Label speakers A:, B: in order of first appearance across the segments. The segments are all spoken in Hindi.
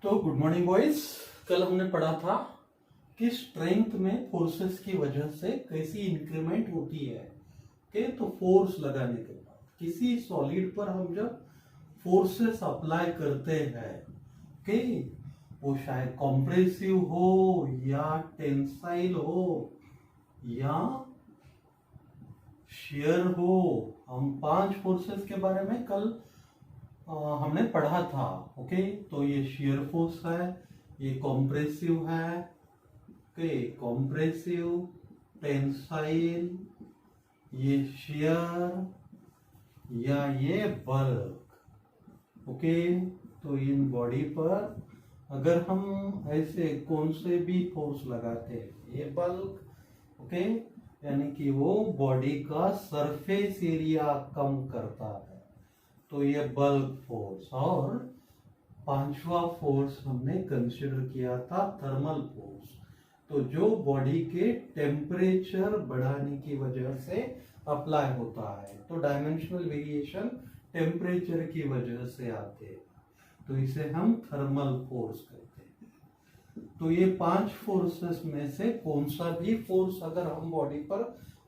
A: तो गुड मॉर्निंग बॉयज। कल हमने पढ़ा था कि स्ट्रेंथ में फोर्सेस की वजह से कैसी इंक्रीमेंट होती है। ओके, तो फोर्स लगाने के बाद किसी सॉलिड पर हम जब फोर्सेस अप्लाई करते हैं, ओके, वो शायद कॉम्प्रेसिव हो या टेंसाइल हो या शेयर हो। हम 5 फोर्सेस के बारे में कल हमने पढ़ा था। ओके, तो ये शेयर फोर्स है, ये कॉम्प्रेसिव है, ओके, कॉम्प्रेसिव, टेंसाइल, ये शेयर या ये बल्क। ओके, तो इन बॉडी पर अगर हम ऐसे कौन से भी फोर्स लगाते हैं, ये बल्क, ओके, यानी कि वो बॉडी का सरफेस एरिया कम करता है, तो ये बल्क फोर्स। और 5वां फोर्स हमने कंसिडर किया था थर्मल फोर्स, तो जो बॉडी के टेम्परेचर बढ़ाने की वजह से अप्लाई होता है। तो डायमेंशनल वेरिएशन टेम्परेचर की वजह से आते हैं, तो इसे हम थर्मल फोर्स कहते हैं। तो ये 5 फोर्सेस में से कौन सा भी फोर्स अगर हम बॉडी पर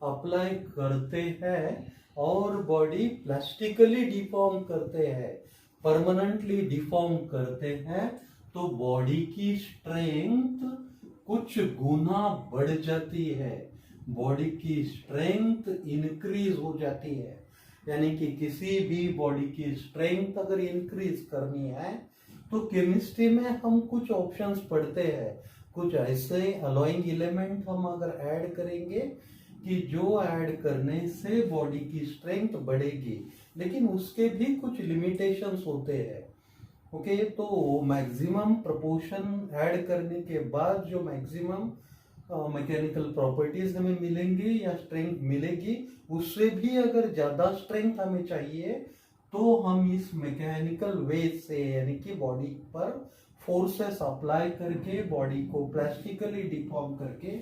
A: अप्लाई करते हैं और बॉडी प्लास्टिकली डिफॉर्म करते हैं, परमानेंटली डिफॉर्म करते हैं, तो बॉडी की स्ट्रेंथ कुछ गुना बढ़ जाती है, बॉडी की स्ट्रेंथ इंक्रीज हो जाती है। यानी कि किसी भी बॉडी की स्ट्रेंथ अगर इंक्रीज करनी है तो केमिस्ट्री में हम कुछ ऑप्शंस पढ़ते हैं, कुछ ऐसे अलॉइंग एलिमेंट हम अगर ऐड करेंगे कि जो ऐड करने से बॉडी की स्ट्रेंथ बढ़ेगी, लेकिन उसके भी कुछ लिमिटेशंस होते हैं। ओके, तो मैक्सिमम प्रोपोर्शन ऐड करने के बाद जो मैक्सिमम मैकेनिकल प्रॉपर्टीज हमें मिलेंगी या स्ट्रेंथ मिलेगी, उससे भी अगर ज्यादा स्ट्रेंथ हमें चाहिए तो हम इस मैकेनिकल वे से, यानी कि बॉडी पर फोर्सेस अप्लाई करके, बॉडी को प्लास्टिकली डिफॉर्म करके,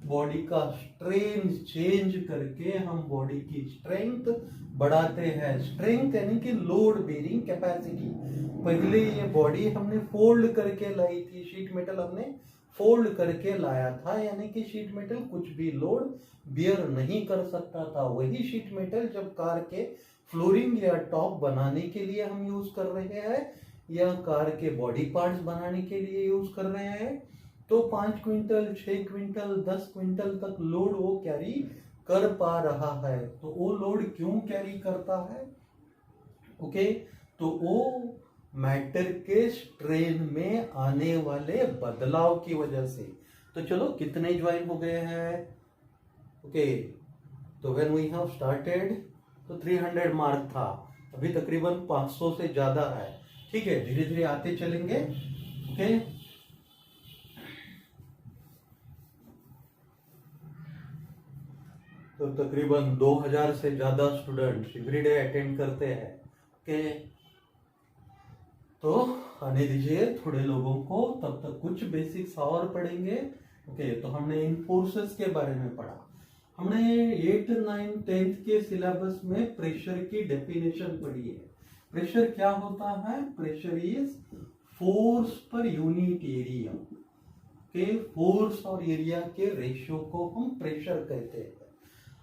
A: बॉडी का स्ट्रेन चेंज करके हम बॉडी की स्ट्रेंथ बढ़ाते हैं। स्ट्रेंथ यानी कि लोड बेरिंग कैपेसिटी। पहले ये बॉडी हमने फोल्ड करके लाई थी, शीट मेटल हमने फोल्ड करके लाया था, यानी कि शीट मेटल कुछ भी लोड बियर नहीं कर सकता था। वही शीट मेटल जब कार के फ्लोरिंग या टॉप बनाने के लिए हम यूज कर रहे हैं या कार के बॉडी पार्ट्स बनाने के लिए यूज कर रहे हैं, तो 5 क्विंटल, 6 क्विंटल, 10 क्विंटल तक लोड वो कैरी कर पा रहा है। तो वो लोड क्यों कैरी करता है? ओके, तो वो मैटर के स्ट्रेन में आने वाले बदलाव की वजह से। तो चलो कितने ज्वाइन हो गए हैं? ओके, तो व्हेन वी हैव स्टार्टेड तो 300 मार्क था, अभी तकरीबन 500 से ज्यादा है। ठीक है, धीरे धीरे आते चलेंगे। ओके, तो तकरीबन 2000 से ज्यादा स्टूडेंट एवरीडे अटेंड करते हैं। ओके, तो आने दीजिए थोड़े लोगों को, तब तक कुछ बेसिक्स और पढ़ेंगे। ओके, तो हमने इन फोर्सेस के बारे में पढ़ा। हमने 8, 9, 10th के सिलेबस में प्रेशर की डेफिनेशन पढ़ी है। प्रेशर क्या होता है? Pressure is force per unit area के, फोर्स और एरिया के रेशियो को हम प्रेशर कहते हैं।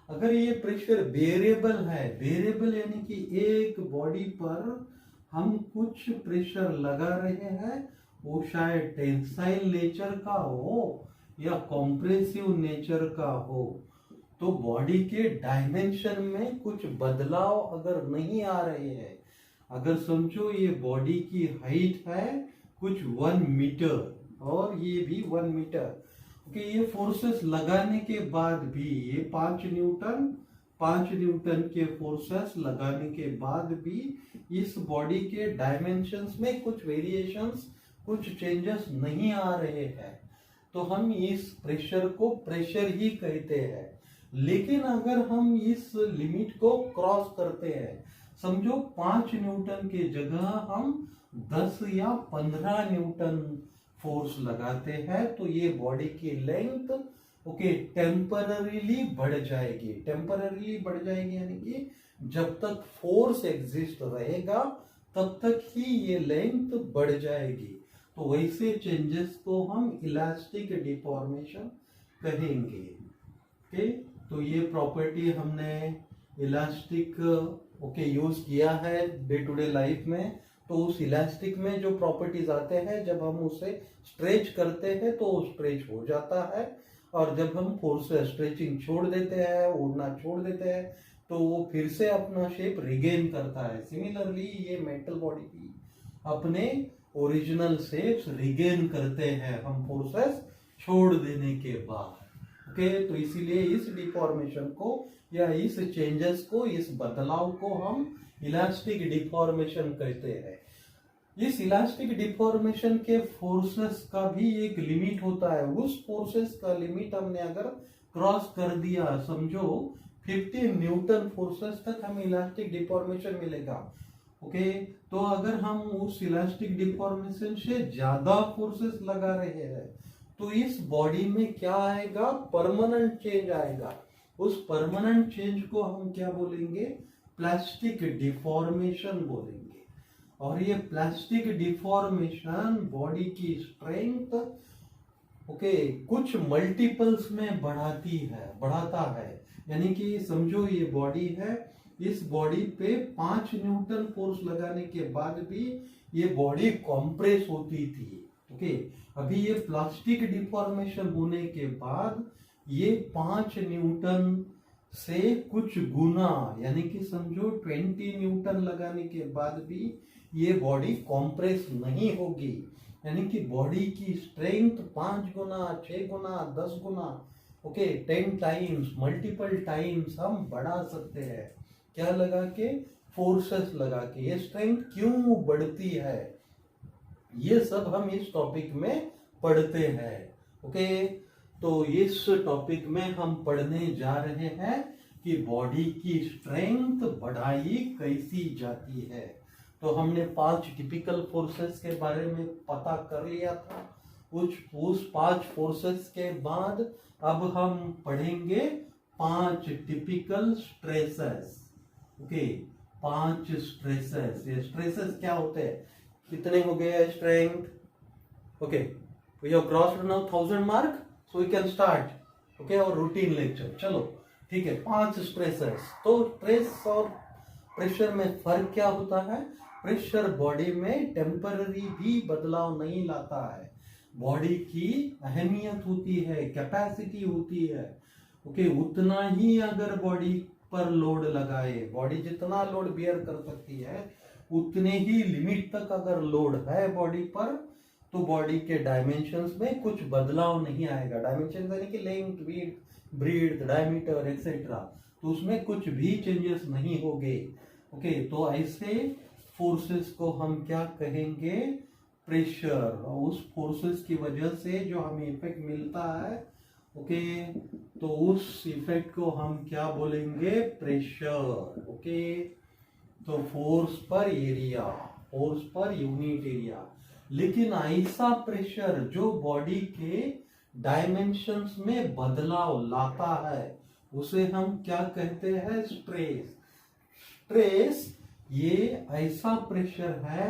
A: अगर ये प्रेशर वेरिएबल है, वेरिएबल यानी कि एक बॉडी पर हम कुछ प्रेशर लगा रहे हैं, वो शायद टेंसाइल नेचर का हो या कॉम्प्रेसिव नेचर का हो, तो बॉडी के डायमेंशन में कुछ बदलाव अगर नहीं आ रहे हैं, अगर समझो ये बॉडी की हाइट है कुछ 1 मीटर और ये भी 1 मीटर, कि ये फोर्सेस लगाने के बाद भी, ये 5 न्यूटन के फोर्सेस लगाने के बाद भी इस बॉडी के डायमेंशंस में कुछ वेरिएशंस, कुछ चेंजेस नहीं आ रहे हैं, तो हम इस प्रेशर को प्रेशर ही कहते हैं। लेकिन अगर हम इस लिमिट को क्रॉस करते हैं, समझो 5 न्यूटन के जगह हम 10 या 15 न्यूटन फोर्स लगाते हैं, तो ये बॉडी की लेंथ ओके टेम्पररीली बढ़ जाएगी। टेम्पररीली बढ़ जाएगी यानी कि जब तक फोर्स एग्जिस्ट रहेगा तब तक ही ये लेंथ बढ़ जाएगी। तो वैसे चेंजेस को हम इलास्टिक डिफॉर्मेशन कहेंगे। ओके, तो ये प्रॉपर्टी हमने इलास्टिक यूज किया है डे टू डे लाइफ में। तो उस इलास्टिक में जो प्रॉपर्टीज आते हैं, जब हम उसे स्ट्रेच करते हैं तो स्ट्रेच हो जाता है, और जब हम फोर्स स्ट्रेचिंग छोड़ देते हैं, उड़ना छोड़ देते हैं, तो वो फिर से अपना शेप रिगेन करता है। सिमिलरली ये मेंटल बॉडी भी अपने ओरिजिनल शेप्स रिगेन करते हैं हम फोर्सेस छोड़ देने के बाद। ओके, तो इसीलिए इस डिफॉर्मेशन को या इस चेंजेस को, इस बदलाव को हम इलास्टिक डिफॉर्मेशन कहते हैं। इस इलास्टिक डिफॉर्मेशन के फोर्सेस का भी एक लिमिट होता है। उस फोर्सेस का लिमिट हमने अगर क्रॉस कर दिया, समझो 50 न्यूटन फोर्सेस तक हमें इलास्टिक डिफॉर्मेशन मिलेगा। ओके, तो अगर हम उस इलास्टिक डिफॉर्मेशन से ज्यादा फोर्सेस लगा रहे हैं तो इस बॉडी में क्या आएगा, परमानेंट चेंज आएगा। उस परमानेंट चेंज को हम क्या बोलेंगे, प्लास्टिक डिफॉर्मेशन बोलेंगे। और ये प्लास्टिक डिफॉर्मेशन बॉडी की स्ट्रेंथ कुछ मल्टीपल्स में बढ़ाता है। यानी कि समझो ये बॉडी है, इस बॉडी पे 5 न्यूटन फोर्स लगाने के बाद भी ये बॉडी कॉम्प्रेस होती थी। अभी ये प्लास्टिक डिफॉर्मेशन होने के बाद ये 5 न्यूटन से कुछ गुना, यानी कि समझो 20 न्यूटन लगाने के बाद भी ये बॉडी कॉम्प्रेस नहीं होगी। यानी कि बॉडी की स्ट्रेंथ 5 गुना, 6 गुना, 10 गुना 10 टाइम्स, मल्टीपल टाइम्स हम बढ़ा सकते हैं। क्या लगा के, फोर्सेस लगा के। ये स्ट्रेंथ क्यों बढ़ती है, ये सब हम इस टॉपिक में पढ़ते हैं। तो इस टॉपिक में हम पढ़ने जा रहे हैं कि बॉडी की स्ट्रेंथ बढ़ाई कैसी जाती है। तो हमने 5 टिपिकल फोर्सेस के बारे में पता कर लिया था। उस 5 फोर्सेस के बाद अब हम पढ़ेंगे 5 टिपिकल स्ट्रेसेस। 5 स्ट्रेसेस। ये स्ट्रेसेस क्या होते हैं, कितने हो गए strength? we have crossed now 1000 mark, so we can start और रूटीन लेक्चर। चलो ठीक है, 5 स्ट्रेसेस। तो स्ट्रेस और प्रेशर में फर्क क्या होता है? प्रेशर बॉडी में टेम्पररी भी बदलाव नहीं लाता है। बॉडी की अहमियत होती है, कैपेसिटी होती है। उतना ही अगर बॉडी पर लोड लगाए, बॉडी जितना लोड बियर कर सकती है उतने ही लिमिट तक अगर लोड है बॉडी पर, तो बॉडी के डायमेंशंस में कुछ बदलाव नहीं आएगा। डायमेंशन यानी कि length, width, breadth, diameter etcetera, तो उसमें कुछ भी चेंजेस नहीं होंगे। तो ऐसे फोर्सेस को हम क्या कहेंगे, प्रेशर। और उस फोर्सेस की वजह से जो हमें इफेक्ट मिलता है, तो उस इफेक्ट को हम क्या बोलेंगे, प्रेशर। तो फोर्स पर area, force per unit area. लेकिन ऐसा प्रेशर जो बॉडी के डायमेंशंस में बदलाव लाता है उसे हम क्या कहते हैं, स्ट्रेस। स्ट्रेस ये ऐसा प्रेशर है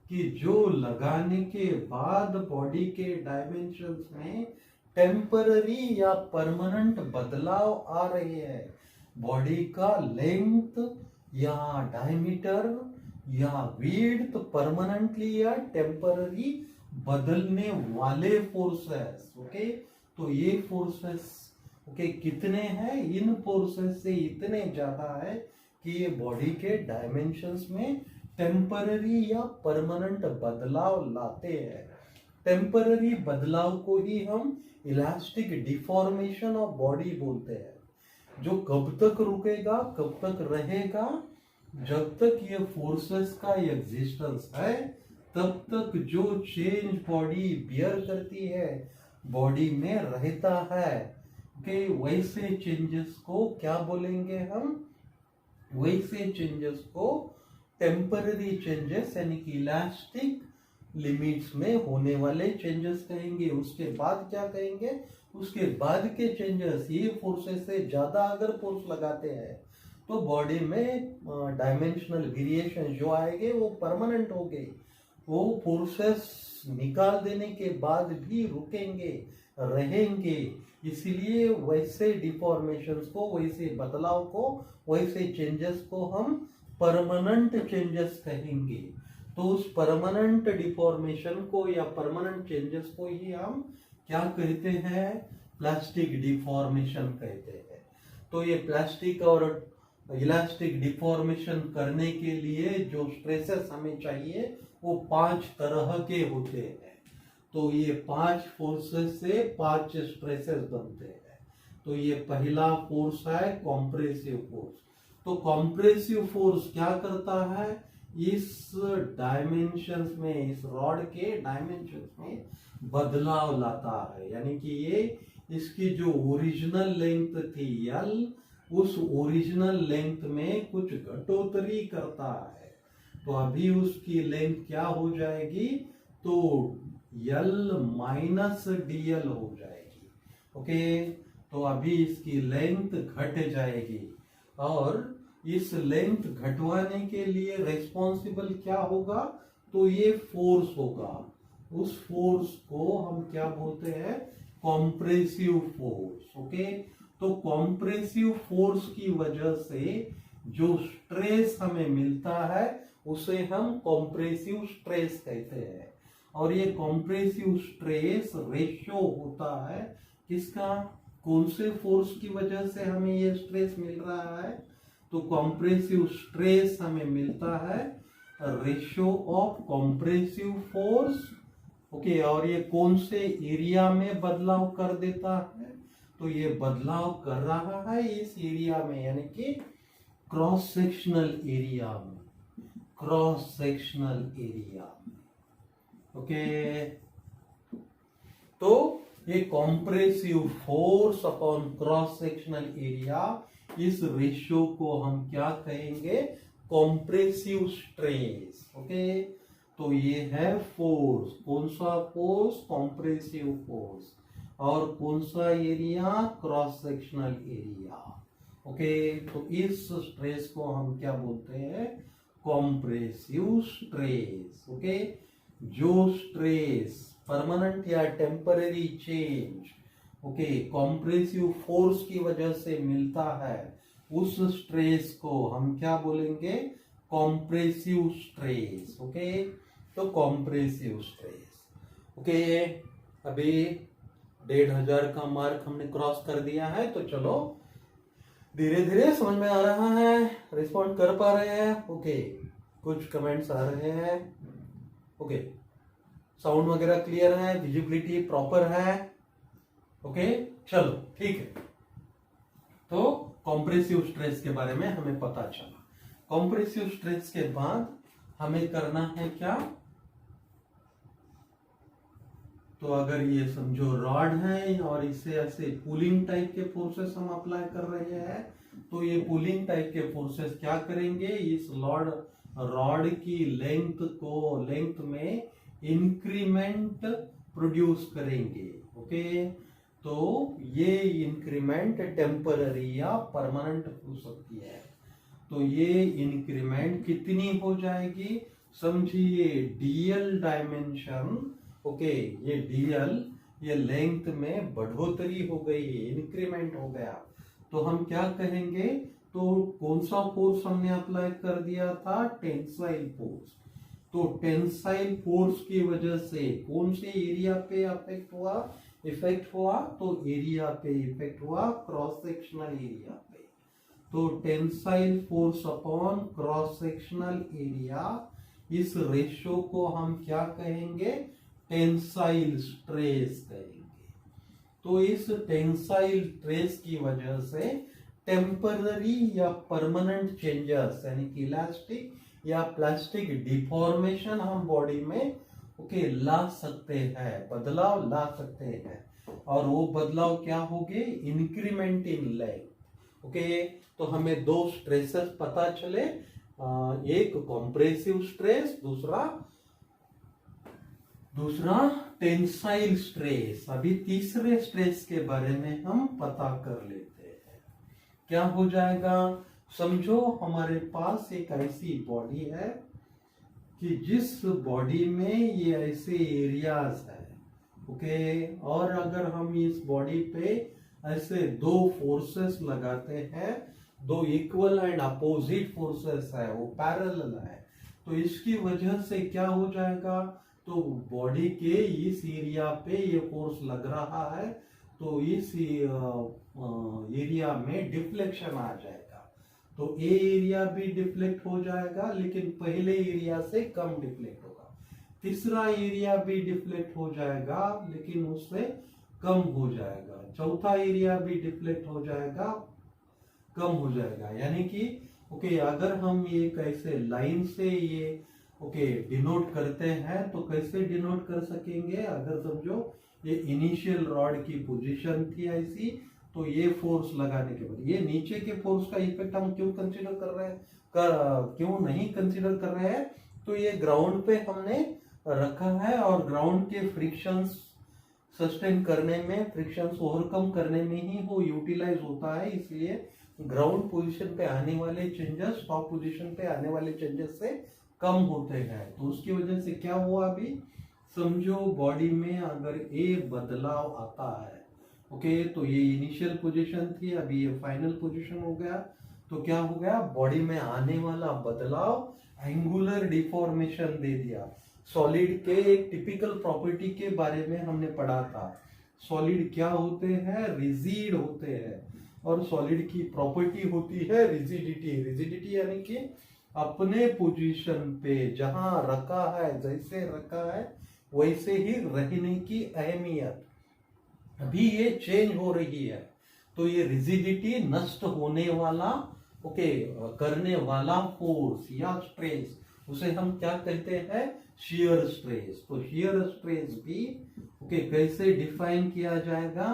A: कि जो लगाने के बाद बॉडी के डायमेंशंस में टेम्पररी या परमानेंट बदलाव आ रहे हैं। बॉडी का लेंथ या डायमीटर या विड्थ परमानेंटली या टेम्पररी बदलने वाले फोर्सेस। तो ये फोर्सेस कितने हैं, इन फोर्सेस से इतने ज्यादा है कि ये बॉडी के डायमेंशंस में टेम्पररी या परमानेंट बदलाव लाते हैं। टेम्पररी बदलाव को ही हम इलास्टिक डिफॉर्मेशन ऑफ बॉडी बोलते हैं। जो कब तक रुकेगा, कब तक रहेगा, जब तक ये फोर्सेस का एग्जिस्टेंस है तब तक जो चेंज बॉडी बियर करती है बॉडी में रहता है। वैसे चेंजेस को क्या बोलेंगे हम, वैसे चेंजेस को टेम्पररी चेंजेस यानी कि इलास्टिक लिमिट्स में होने वाले चेंजेस कहेंगे। उसके बाद क्या कहेंगे, उसके बाद के चेंजेस, ये फोर्सेस से ज्यादा अगर फोर्स लगाते हैं तो बॉडी में डायमेंशनल वेरिएशन जो आएंगे वो परमानेंट होंगे। वो फोर्सेस निकाल देने के बाद भी रुकेंगे, रहेंगे। इसलिए वैसे डिफॉर्मेशंस को, वैसे बदलाव को, वैसे चेंजेस को हम परमानेंट चेंजेस कहेंगे। तो उस परमानेंट डिफॉर्मेशन को या परमानेंट चेंजेस को ही हम क्या कहते हैं? प्लास्टिक डिफॉर्मेशन कहते हैं। तो ये प्लास्टिक और इलास्टिक डिफॉर्मेशन करने के लिए जो स्ट्रेसेस हमें चाहिए वो 5 तरह के होते हैं। तो ये 5 फोर्सेस से 5 स्ट्रेसेस बनते हैं। तो ये पहला फोर्स है कॉम्प्रेसिव फोर्स। तो कॉम्प्रेसिव फोर्स क्या करता है? इस डायमेंशंस में, इस रॉड के डायमेंशंस में बदलाव लाता है। यानी कि ये इसकी जो ओरिजिनल लेंथ थी L, उस ओरिजिनल लेंथ में कुछ घटोतरी करता है। तो अभी उसकी लेंथ क्या हो जाएगी? तो L माइनस DL हो जाएगी। ओके, तो अभी इसकी लेंथ घट जाएगी और इस लेंथ घटवाने के लिए रेस्पॉन्सिबल क्या होगा? तो ये फोर्स होगा। उस फोर्स को हम क्या बोलते हैं? Compressive force. ओके, तो कॉम्प्रेसिव फोर्स की वजह से जो स्ट्रेस हमें मिलता है उसे हम कॉम्प्रेसिव स्ट्रेस कहते हैं। और ये कॉम्प्रेसिव स्ट्रेस रेशियो होता है किसका? कौन से फोर्स की वजह से हमें ये स्ट्रेस मिल रहा है? तो कॉम्प्रेसिव स्ट्रेस हमें मिलता है ratio of compressive force. Okay, और ये कौन से एरिया में बदलाव कर देता है? तो ये बदलाव कर रहा है इस एरिया में, यानी कि क्रॉस सेक्शनल एरिया में, क्रॉस सेक्शनल एरिया में। ओके, तो ये compressive force upon cross sectional area, इस रेशियो को हम क्या कहेंगे? Compressive stress. ओके, तो ये है फोर्स। कौन सा फोर्स? Compressive force. और कौन सा area? Cross sectional area. Okay, तो इस स्ट्रेस को हम क्या बोलते हैं? Compressive stress. ओके, जो स्ट्रेस परमानेंट या टेम्पररी चेंज कॉम्प्रेसिव फोर्स की वजह से मिलता है, उस स्ट्रेस को हम क्या बोलेंगे? Compressive stress. ओके, तो कॉम्प्रेसिव स्ट्रेस। ओके, अभी 1500 का मार्क हमने क्रॉस कर दिया है। तो चलो धीरे धीरे समझ में आ रहा है, रिस्पॉन्ड कर पा रहे हैं। ओके, कुछ कमेंट्स आ रहे हैं। ओके, साउंड वगैरह क्लियर है, विजिबिलिटी प्रॉपर है। ओके, चलो ठीक है। तो कॉम्प्रेसिव स्ट्रेस के बारे में हमें पता चला। कॉम्प्रेसिव स्ट्रेस के बाद हमें करना है क्या? तो अगर ये समझो रॉड है और इसे ऐसे पुलिंग टाइप के फोर्सेस हम अप्लाई कर रहे हैं, तो ये पुलिंग टाइप के फोर्सेस क्या करेंगे? इस रॉड की लेंथ में इंक्रीमेंट प्रोड्यूस करेंगे। ओके, तो ये इंक्रीमेंट टेम्पररी या परमानेंट हो सकती है। तो ये इंक्रीमेंट कितनी हो जाएगी? समझिए DL डायमेंशन। ओके, ये DL, ये लेंथ में बढ़ोतरी हो गई, इंक्रीमेंट हो गया। तो हम क्या कहेंगे? तो कौन सा फोर्स हमने अप्लाई कर दिया था? Tensile force. तो टेंसाइल फोर्स की वजह से कौन से एरिया पे इफेक्ट हुआ? तो एरिया पे इफेक्ट हुआ, क्रॉस सेक्शनल एरिया पे। तो tensile force upon cross sectional area, इस रेशियो को हम क्या कहेंगे? टेंसाइल स्ट्रेस कहेंगे। तो इस टेंसाइल स्ट्रेस की वजह से टेम्पररी या परमानेंट चेंजेस, यानी कि इलास्टिक या प्लास्टिक डिफॉर्मेशन हम बॉडी में ला सकते हैं, बदलाव ला सकते हैं। और वो बदलाव क्या होंगे? Increment in length. ओके, तो हमें 2 स्ट्रेसेस पता चले, एक कॉम्प्रेसिव स्ट्रेस, दूसरा टेंसाइल स्ट्रेस। अभी तीसरे स्ट्रेस के बारे में हम पता कर लेते हैं। क्या हो जाएगा? समझो हमारे पास एक ऐसी बॉडी है कि जिस बॉडी में ये ऐसे एरियाज है, ओके, और अगर हम इस बॉडी पे ऐसे दो फोर्सेस लगाते हैं, दो इक्वल एंड अपोजिट फोर्सेस है, वो पैरेलल है, तो इसकी वजह से क्या हो जाएगा, तो बॉडी के इस एरिया पे ये फोर्स लग रहा है, तो इस एरिया में डिफ्लेक्शन आ जाएगा, तो ए एरिया भी डिफ्लेक्ट हो जाएगा, लेकिन पहले एरिया से कम डिफ्लेक्ट होगा। तीसरा एरिया भी डिफ्लेक्ट हो जाएगा, लेकिन उससे कम हो जाएगा। चौथा एरिया भी डिफ्लेक्ट हो जाएगा, कम हो जाएगा। यानी कि ओके, अगर हम ये कैसे लाइन से ये ओके डिनोट करते हैं, तो कैसे डिनोट कर सकेंगे, अगर समझो ये इनिशियल रॉड की पोजीशन थी ऐसी, तो ये फोर्स लगाने के बाद ये नीचे के फोर्स का इफेक्ट हम क्यों कंसीडर कर रहे हैं, क्यों नहीं कंसीडर कर रहे हैं, तो ये ग्राउंड पे हमने रखा है और ग्राउंड के फ्रिक्शंस सस्टेन करने में, फ्रिक्शंस ओवरकम करने में ही वो यूटिलाइज होता है, इसलिए ग्राउंड पोजीशन पे आने वाले चेंजेस टॉप पोजीशन पे आने वाले चेंजेस से कम होते हैं। तो उसकी वजह से क्या हुआ, अभी समझो बॉडी में अगर ए बदलाव आता है, ओके, तो ये इनिशियल पोजीशन थी, अभी ये फाइनल पोजीशन हो गया, तो क्या हो गया, बॉडी में आने वाला बदलाव एंगुलर डिफॉर्मेशन दे दिया। सॉलिड के एक टिपिकल प्रॉपर्टी के बारे में हमने पढ़ा था, सॉलिड क्या होते हैं, रिजिड होते हैं, और सॉलिड की प्रॉपर्टी होती है रिजिडिटी। रिजिडिटी यानी कि अपने पोजीशन पे जहां रखा है, जैसे रखा है वैसे ही रहने की अहमियत। अभी ये चेंज हो रही है, तो ये रिजिडिटी नष्ट होने वाला ओके करने वाला फोर्स या स्ट्रेस, उसे हम क्या कहते हैं, शियर स्ट्रेस। तो शियर स्ट्रेस भी ओके कैसे डिफाइन किया जाएगा,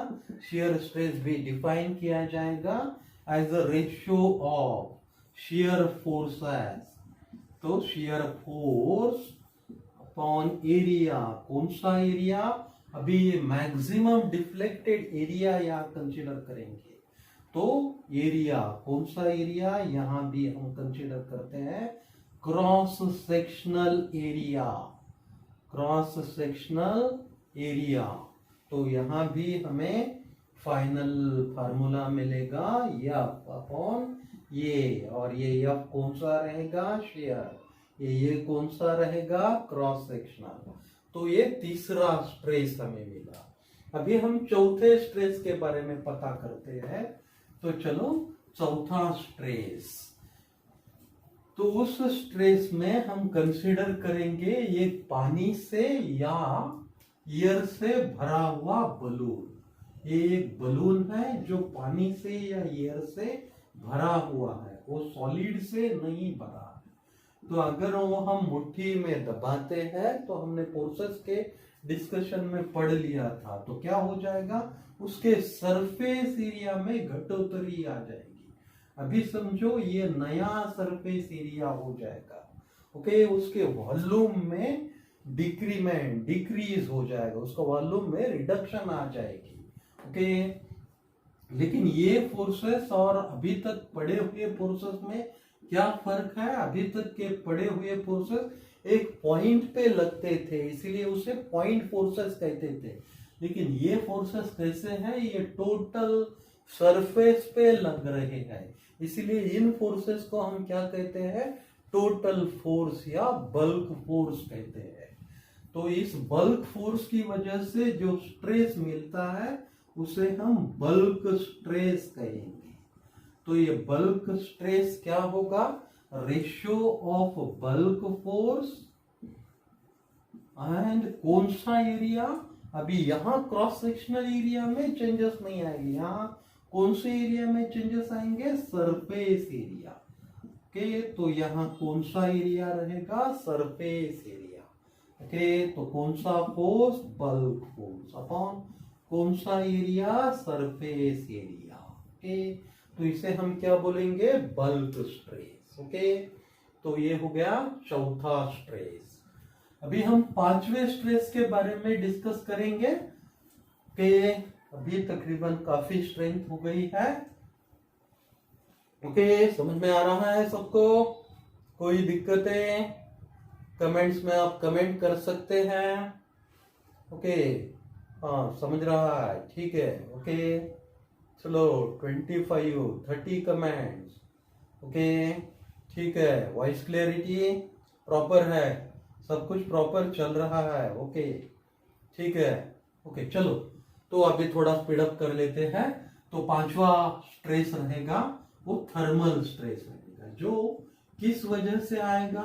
A: शियर स्ट्रेस भी डिफाइन किया जाएगा as a ratio of shear forces. तो शियर फोर्स अपॉन एरिया, कौन सा एरिया, अभी ये मैक्सिमम डिफ्लेक्टेड एरिया यहाँ कंसिडर करेंगे, तो एरिया कौन सा एरिया, यहां भी हम कंसिडर करते हैं cross sectional area, cross sectional area. तो यहां भी हमें फाइनल फार्मूला मिलेगा एफ अपॉन ये, और ये एफ कौन सा रहेगा, शेयर, ये कौन सा रहेगा, क्रॉस सेक्शनल। तो ये तीसरा स्ट्रेस हमें मिला। अभी हम चौथे स्ट्रेस के बारे में पता करते हैं, तो चलो चौथा स्ट्रेस, तो उस स्ट्रेस में हम कंसीडर करेंगे ये पानी से या एयर से भरा हुआ बलून। ये एक बलून है जो पानी से या एयर से भरा हुआ है, वो सॉलिड से नहीं भरा है। तो अगर वो हम मुट्ठी में दबाते हैं, तो हमने फोर्सेस के डिस्कशन में पढ़ लिया था, तो क्या हो जाएगा, उसके सरफेस एरिया में घटोतरी आ जाएगी। अभी समझो ये नया सरफेस एरिया हो जाएगा, ओके, उसके वॉल्यूम में डिक्रीमेंट, डिक्रीज हो जाएगा, उसका वॉल्यूम में रिडक्शन आ जाएगी, ओके। लेकिन ये फोर्सेस और अभी तक पड़े हुए फोर्सेस में क्या फर्क है, अभी तक के पड़े हुए फोर्सेस एक पॉइंट पे लगते थे, इसीलिए उसे पॉइंट फोर्सेस कहते थे। लेकिन ये फोर्सेस कैसे हैं, ये टोटल सरफेस पे लग रहे हैं, इसीलिए इन फोर्सेस को हम क्या कहते हैं, टोटल फोर्स या बल्क फोर्स कहते हैं। तो इस बल्क फोर्स की वजह से जो स्ट्रेस मिलता है उसे हम बल्क स्ट्रेस कहेंगे। तो ये बल्क स्ट्रेस क्या होगा, ratio of bulk force and कौन सा एरिया, अभी यहां क्रॉस सेक्शनल एरिया में चेंजेस नहीं आएंगे, यहां कौन से एरिया में चेंजेस आएंगे, सरफेस एरिया, ओके। तो यहां कौन सा एरिया रहेगा, सरफेस एरिया, ओके। तो कौन सा फोर्स, बल्क फोर्स अपॉन कौन सा एरिया, सरफेस एरिया, ओके। तो इसे हम क्या बोलेंगे, बल्क स्ट्रेस, ओके। तो ये हो गया चौथा स्ट्रेस। अभी हम पांचवें स्ट्रेस के बारे में डिस्कस करेंगे कि अभी तकरीबन काफी स्ट्रेंथ हो गई है, ओके। समझ में आ रहा है सबको, कोई दिक्कतें कमेंट्स में आप कमेंट कर सकते हैं। ओके, हाँ समझ रहा है, ठीक है। ओके चलो 25-30 कमेंट्स। ओके ठीक है, वॉइस क्लियरिटी प्रॉपर है, सब कुछ प्रॉपर चल रहा है। ओके ठीक है। ओके चलो, तो अभी थोड़ा स्पीड अप कर लेते हैं। तो पांचवा स्ट्रेस रहेगा वो थर्मल स्ट्रेस रहेगा, जो किस वजह से आएगा?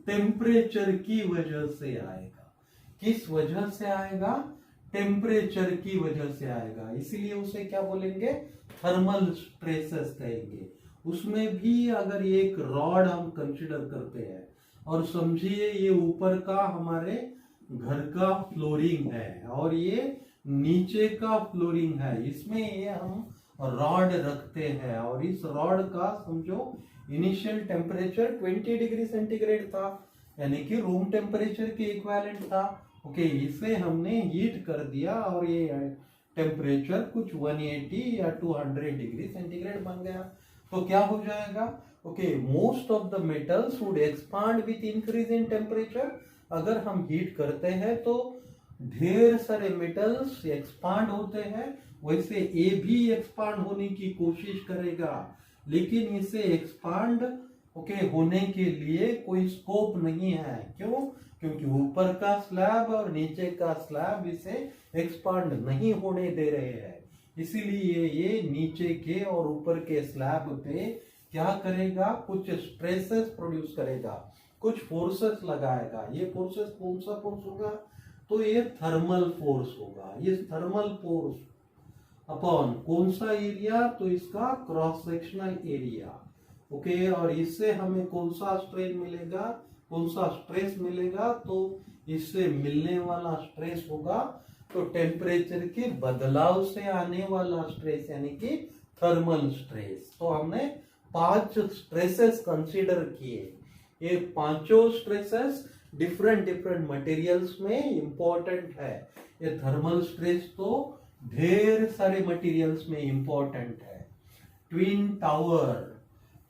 A: टेम्परेचर की वजह से आएगा। किस वजह से आएगा? टेम्परेचर की वजह से आएगा, इसीलिए उसे क्या बोलेंगे? थर्मल स्ट्रेसेस कहेंगे। उसमें भी अगर एक रॉड हम कंसिडर करते हैं और समझिए ये ऊपर का हमारे घर का फ्लोरिंग है और ये नीचे का फ्लोरिंग है, इसमें ये हम रॉड रखते हैं और इस रॉड का समझो इनिशियल टेम्परेचर 20 डिग्री सेंटीग्रेड था, यानी कि रूम टेम्परेचर के इक्विवेलेंट था। ओके, इसे हमने हीट कर दिया और ये टेम्परेचर कुछ 180 या 200 डिग्री सेंटीग्रेड बन गया। तो क्या हो जाएगा? Okay, most of the metals would expand with increase in temperature. अगर हम हीट करते हैं तो ढेर सारे मेटल्स एक्सपांड होते हैं, वैसे ए भी एक्सपांड होने की कोशिश करेगा, लेकिन इसे एक्सपांड होने के लिए कोई स्कोप नहीं है। क्यों? क्योंकि ऊपर का स्लैब और नीचे का स्लैब इसे एक्सपांड नहीं होने दे रहे हैं। इसीलिए ये नीचे के और ऊपर के स्लैब पे क्या करेगा? कुछ स्ट्रेसेस प्रोड्यूस करेगा, कुछ फोर्सेस लगाएगा। ये फोर्सेस कौन सा फोर्स होगा? तो ये थर्मल फोर्स होगा। ये थर्मल फोर्स अपॉन कौन सा एरिया? तो इसका क्रॉस सेक्शनल एरिया। ओके, और इससे हमें कौन सा स्ट्रेन मिलेगा, कौन सा स्ट्रेस मिलेगा? तो इससे मिलने वाला स्ट्रेस होगा तो टेम्परेचर के बदलाव से आने वाला स्ट्रेस, यानी कि थर्मल स्ट्रेस। तो हमने 5 स्ट्रेसेस कंसीडर किए। ये पांचों स्ट्रेसेस डिफरेंट डिफरेंट मटेरियल्स में इंपॉर्टेंट है। ये थर्मल स्ट्रेस तो ढेर सारे मटेरियल्स में इंपॉर्टेंट है। ट्विन टावर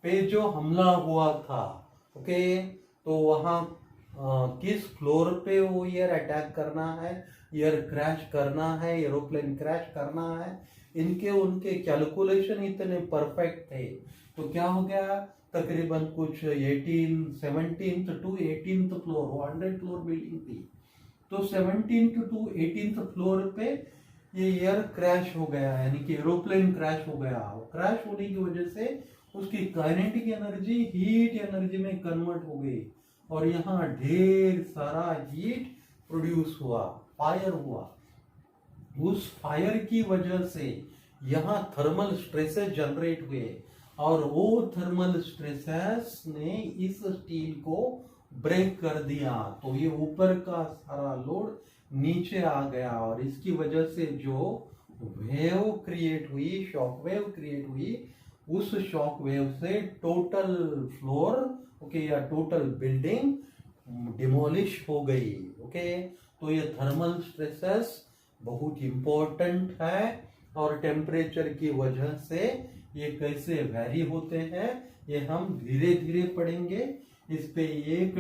A: पे जो हमला हुआ था, ओके, तो वहां किस फ्लोर पे वो एयर अटैक करना है, एयर क्रैश करना है, एरोप्लेन क्रैश करना है, इनके उनके कैलकुलेशन इतने परफेक्ट थे। तो क्या हो गया? तकरीबन कुछ 17th to 18th floor, 100 floor building थी, तो 17th to 18th फ्लोर पे ये एयर क्रैश हो गया, यानी कि एरोप्लेन क्रैश हो गया। क्रैश होने की वजह से उसकी काइनेटिक एनर्जी हीट एनर्जी में कन्वर्ट हो गई और यहाँ ढेर सारा हीट प्रोड्यूस हुआ, फायर हुआ। उस फायर की वजह से यहाँ थर्मल स्ट्रेसेस जनरेट हुए और वो थर्मल स्ट्रेसेस ने इस स्टील को ब्रेक कर दिया। तो ये ऊपर का सारा लोड नीचे आ गया और इसकी वजह से जो वेव क्रिएट हुई, शॉक वेव क्रिएट हुई, उस शॉक वेव से टोटल फ्लोर या टोटल बिल्डिंग डिमोलिश हो गई। तो ये थर्मल स्ट्रेसेस बहुत इंपॉर्टेंट है और टेम्परेचर की वजह से ये कैसे वैरी होते हैं ये हम धीरे धीरे पढ़ेंगे। इस पे एक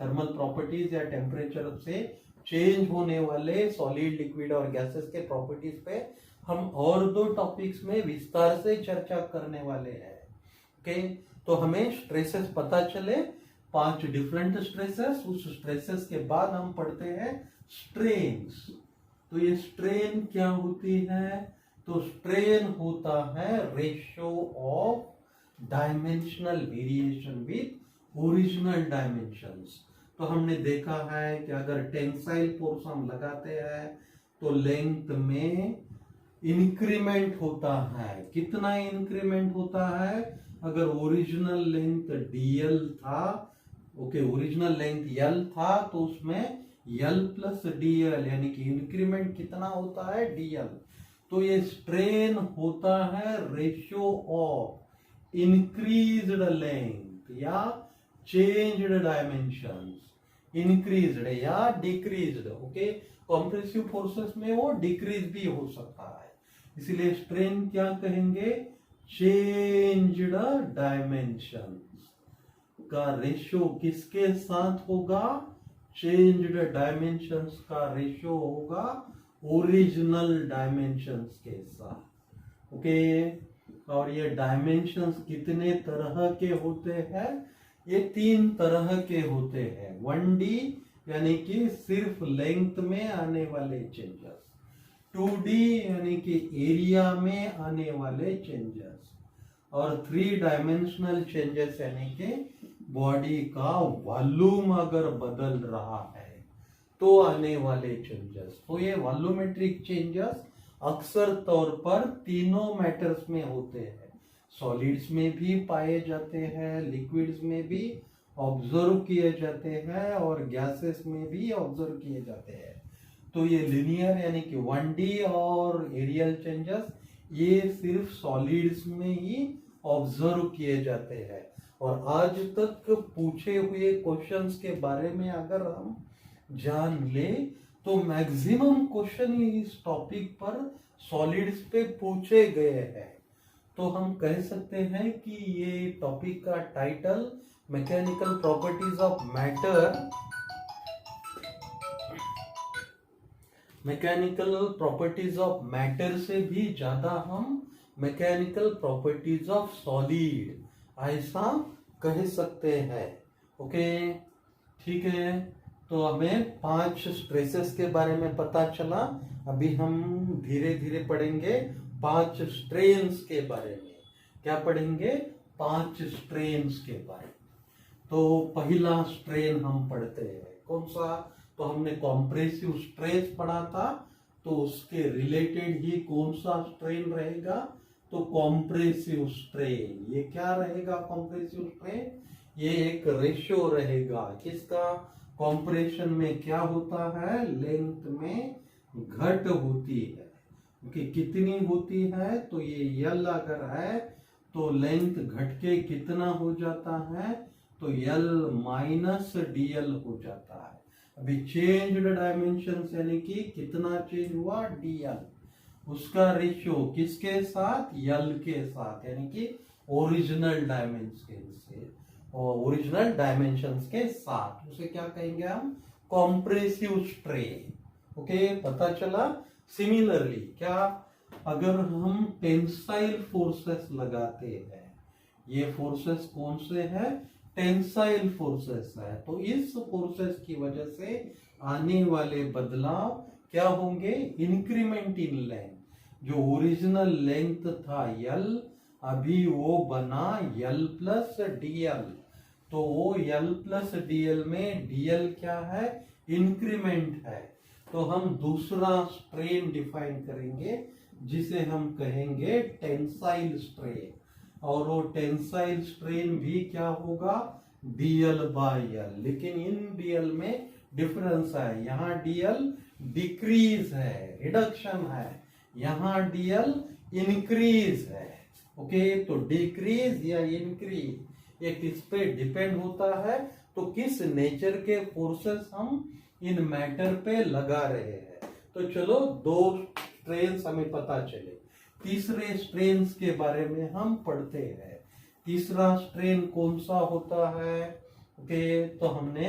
A: थर्मल प्रॉपर्टीज या टेम्परेचर से चेंज होने वाले सॉलिड, लिक्विड और गैसेस के प्रॉपर्टीज पे हम और 2 टॉपिक्स में विस्तार से चर्चा करने वाले हैं। तो हमें स्ट्रेसेस पता चले, 5 डिफरेंट स्ट्रेसेस। उस स्ट्रेसेस के बाद हम पढ़ते हैं स्ट्रेन्स। तो ये स्ट्रेन क्या होती है? तो स्ट्रेन होता है ratio of dimensional variation with original dimensions. तो हमने देखा है कि अगर टेंसाइल फोर्स हम लगाते हैं तो लेंथ में इंक्रीमेंट होता है। कितना इंक्रीमेंट होता है? अगर ओरिजिनल लेंथ dl था, ओरिजिनल लेंथ l था, तो उसमें l प्लस dl यानी कि इंक्रीमेंट कितना होता है? dl। तो ये स्ट्रेन होता है रेशियो ऑफ इंक्रीज्ड लेंथ या चेंज्ड डायमेंशंस, इंक्रीज्ड या डिक्रीज्ड। कॉम्प्रेसिव फोर्सेस में वो डिक्रीज भी हो सकता है, इसलिए स्ट्रेन क्या कहेंगे? Changed dimensions. का रेशियो किसके साथ होगा? चेंज्ड डायमेंशंस का रेशियो होगा ओरिजिनल डायमेंशंस के साथ। ओके, और ये डायमेंशंस कितने तरह के होते हैं? ये 3 तरह के होते हैं। 1D यानी कि सिर्फ लेंथ में आने वाले चेंजेस, 2D यानी कि एरिया में आने वाले चेंजेस, और 3 डायमेंशनल चेंजेस यानी कि बॉडी का वॉल्यूम अगर बदल रहा है तो आने वाले चेंजेस। तो ये वॉल्यूमेट्रिक चेंजेस अक्सर तौर पर तीनों मैटर्स में होते हैं। सॉलिड्स में भी पाए जाते हैं, लिक्विड्स में भी ऑब्जर्व किए जाते हैं, और गैसेस में भी ऑब्जर्व किए जाते हैं। तो ये लिनियर यानी कि 1D और एरियल चेंजेस ये सिर्फ सॉलिड्स में ही ऑब्जर्व किए जाते हैं। और आज तक पूछे हुए क्वेश्चंस के बारे में अगर हम जान ले तो मैक्सिमम क्वेश्चन इस टॉपिक पर सॉलिड्स पे पूछे गए हैं। तो हम कह सकते हैं कि ये टॉपिक का title mechanical properties of matter, mechanical properties of matter से भी ज्यादा हम मैकेनिकल प्रॉपर्टीज ऑफ सॉलिड ऐसा कह सकते हैं। ओके, ठीक है। तो हमें 5 स्ट्रेसेस के बारे में पता चला। अभी हम धीरे धीरे पढ़ेंगे 5 स्ट्रेन्स के बारे में। क्या पढ़ेंगे? 5 स्ट्रेन्स के बारे में। तो पहला स्ट्रेन हम पढ़ते हैं, कौन सा? तो हमने कॉम्प्रेसिव स्ट्रेस पढ़ा था, तो उसके रिलेटेड ही कौन सा स्ट्रेन रहेगा? तो कॉम्प्रेसिव स्ट्रेन। ये क्या रहेगा कॉम्प्रेसिव स्ट्रेन? ये एक रेशियो रहेगा किसका? कॉम्प्रेशन में क्या होता है? लेंथ में घट होती है। कि कितनी होती है? तो ये L अगर है तो लेंथ घट के कितना हो जाता है? तो L माइनस DL हो जाता है। अभी चेंज्ड डायमेंशन यानी कि कितना चेंज हुआ? DL। उसका रेशियो किसके साथ? L के साथ, यानी कि ओरिजिनल डायमेंशन से, ओरिजिनल डायमेंशंस के साथ। उसे क्या कहेंगे हम? Compressive strain. ओके, पता चला। सिमिलरली क्या अगर हम टेंसाइल फोर्सेस लगाते हैं, ये फोर्सेस कौन से हैं? टेंसाइल फोर्सेस है। तो इस फोर्सेस की वजह से आने वाले बदलाव क्या होंगे? Increment in length. जो ओरिजिनल लेंथ था L, अभी वो बना L प्लस DL। तो वो L प्लस DL में DL क्या है? इंक्रीमेंट है। तो हम दूसरा स्ट्रेन डिफाइन करेंगे जिसे हम कहेंगे टेंसाइल स्ट्रेन। और वो टेंसाइल स्ट्रेन भी क्या होगा? DL by L। लेकिन इन DL में डिफरेंस है। यहाँ DL डिक्रीज है, रिडक्शन है, यहाँ DL इंक्रीज है। ओके, तो डिक्रीज या इंक्रीज ये किस पे डिपेंड होता है? तो किस नेचर के फोर्सेस हम इन मैटर पे लगा रहे हैं। तो चलो 2 स्ट्रेन्स हमें पता चले। तीसरे स्ट्रेन्स के बारे में हम पढ़ते हैं। तीसरा स्ट्रेन कौन सा होता है? ओके, तो हमने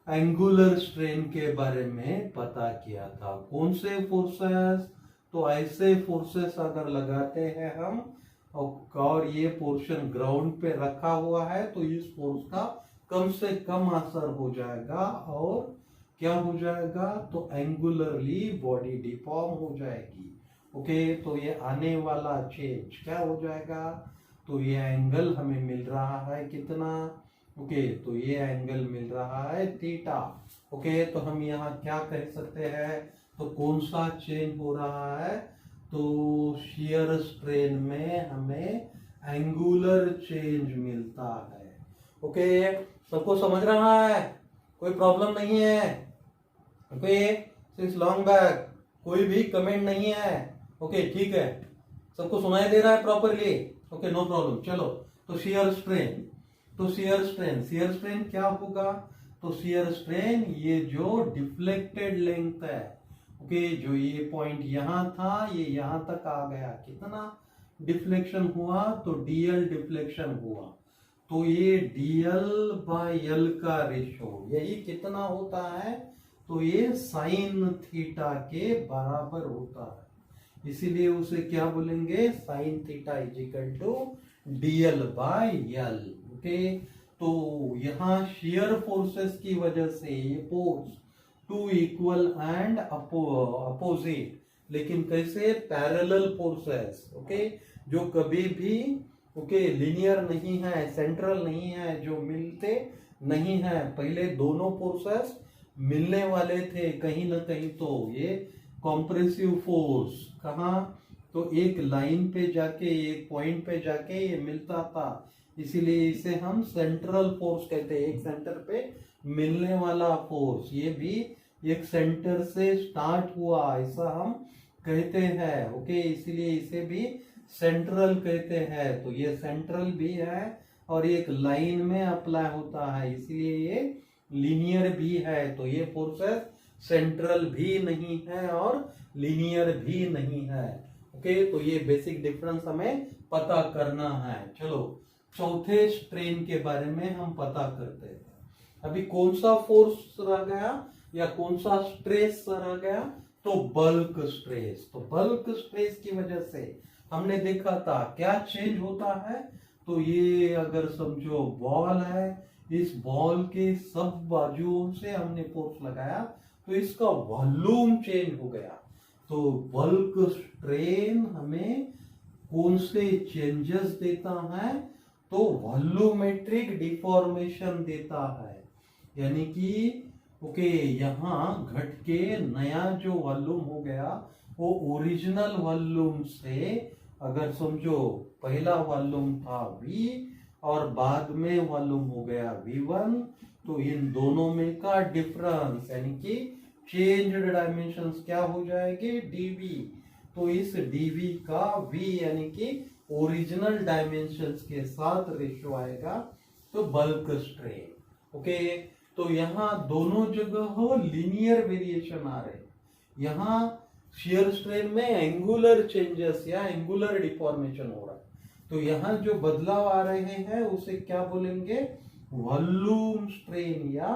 A: एंगुलर स्ट्रेन के बारे में पता किया था। कौन से फोर्सेस? तो ऐसे फोर्सेस अगर लगाते हैं हम और ये पोर्शन ग्राउंड पे रखा हुआ है तो इस फोर्स का कम से कम असर हो जाएगा और क्या हो जाएगा? तो एंगुलरली बॉडी डिफॉर्म हो जाएगी। ओके, तो ये आने वाला चेंज क्या हो जाएगा? तो ये एंगल हमें मिल रहा है कितना? ओके, तो ये एंगल मिल रहा है थीटा। ओके, तो हम यहाँ क्या कह सकते हैं? तो कौन सा चेंज हो रहा है? तो शियर स्ट्रेन में हमें एंगुलर चेंज मिलता है। ओके, सबको समझ रहा है? कोई प्रॉब्लम नहीं है? ओके, सिंस लॉन्ग बैक कोई भी कमेंट नहीं है? ओके, ठीक है, सबको सुनाई दे रहा है प्रॉपरली? Okay, no problem. चलो, तो शियर स्ट्रेन, तो शियर स्ट्रेन क्या होगा? तो शियर स्ट्रेन ये जो डिफ्लेक्टेड लेंथ है, ओके, जो ये पॉइंट यहां था ये यहां तक आ गया, कितना डिफ्लेक्शन हुआ? तो DL डिफ्लेक्शन हुआ। तो ये dl/l का रेशो यही कितना होता है, तो ये साइन थीटा के बराबर होता है, इसीलिए उसे क्या बोलेंगे, sine theta is equal to dl/l। Okay, तो यहाँ शेयर फोर्सेस की वजह से ये force two equal and opposite, लेकिन कैसे, पैरेलल फोर्सेस, ओके, जो कभी भी लीनियर नहीं है, सेंट्रल नहीं है, जो मिलते नहीं है। पहले दोनों फोर्सेस मिलने वाले थे कहीं ना कहीं, तो ये कॉम्प्रेसिव फोर्स कहाँ, तो एक लाइन पे जाके, एक पॉइंट पे जाके ये मिलता था, इसीलिए इसे हम सेंट्रल फोर्स कहते हैं, एक सेंटर पे मिलने वाला फोर्स। ये भी एक सेंटर से स्टार्ट हुआ ऐसा हम कहते हैं, ओके, इसीलिए इसे भी सेंट्रल कहते हैं। तो ये सेंट्रल भी है और एक लाइन में अप्लाई होता है, इसलिए ये लीनियर भी है। तो ये फोर्सेस सेंट्रल भी नहीं है और लीनियर भी नहीं है। ओके, तो ये बेसिक डिफरेंस हमें पता करना है। चलो चौथे स्ट्रेन के बारे में हम पता करते हैं। अभी कौन सा फोर्स रह गया या कौन सा स्ट्रेस रह गया, तो बल्क स्ट्रेस। तो बल्क स्ट्रेस की वजह से हमने देखा था क्या चेंज होता है, तो ये अगर समझो बॉल है, इस बॉल के सब बाजुओं से हमने फोर्स लगाया तो इसका वॉल्यूम चेंज हो गया। तो बल्क स्ट्रेन हमें कौन से चेंजेस देता है, तो वॉल्यूमेट्रिक डिफॉर्मेशन देता है, यानी कि ओके, यहाँ घट के नया जो वॉल्यूम हो गया वो ओरिजिनल वॉल्यूम से, अगर समझो पहला वॉल्यूम था V और बाद में वॉल्यूम हो गया V1, तो इन दोनों में का डिफरेंस यानी कि चेंज्ड डायमेंशंस क्या हो जाएंगे, dV। तो इस dV का V यानी कि ओरिजिनल डायमेंशंस के साथ रेशियो आएगा, तो बल्क स्ट्रेन। ओके, तो यहाँ दोनों जगह हो लीनियर वेरिएशन आ रहे। यहाँ शियर स्ट्रेन में एंगुलर चेंजेस या एंगुलर डिफॉर्मेशन हो रहा है, तो यहाँ जो बदलाव आ रहे हैं उसे क्या बोलेंगे, वॉल्यूम स्ट्रेन या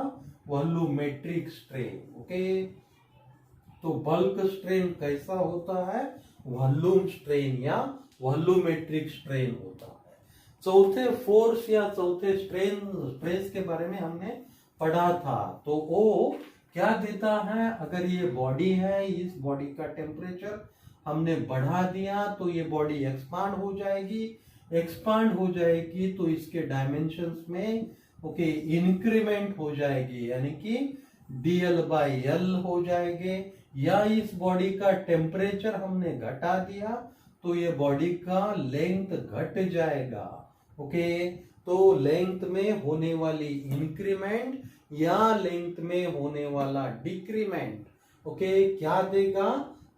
A: वॉल्यूमेट्रिक स्ट्रेन। ओके, तो बल्क स्ट्रेन कैसा होता है, वॉल्यूम स्ट्रेन या वॉल्यूमेट्रिक स्ट्रेन होता है। चौथे फोर्स या चौथे स्ट्रेस के बारे में हमने पढ़ा था, तो वो क्या देता है, अगर ये बॉडी है, इस बॉडी का टेम्परेचर हमने बढ़ा दिया तो ये बॉडी एक्सपांड हो जाएगी, एक्सपांड हो जाएगी तो इसके डायमेंशंस में ओके इंक्रीमेंट हो जाएगी, यानी कि dl/l हो जाएंगे। या इस बॉडी का टेम्परेचर हमने घटा दिया तो ये बॉडी का लेंथ घट जाएगा। ओके, तो लेंथ में होने वाली इंक्रीमेंट या लेंथ में होने वाला डिक्रीमेंट ओके क्या देगा,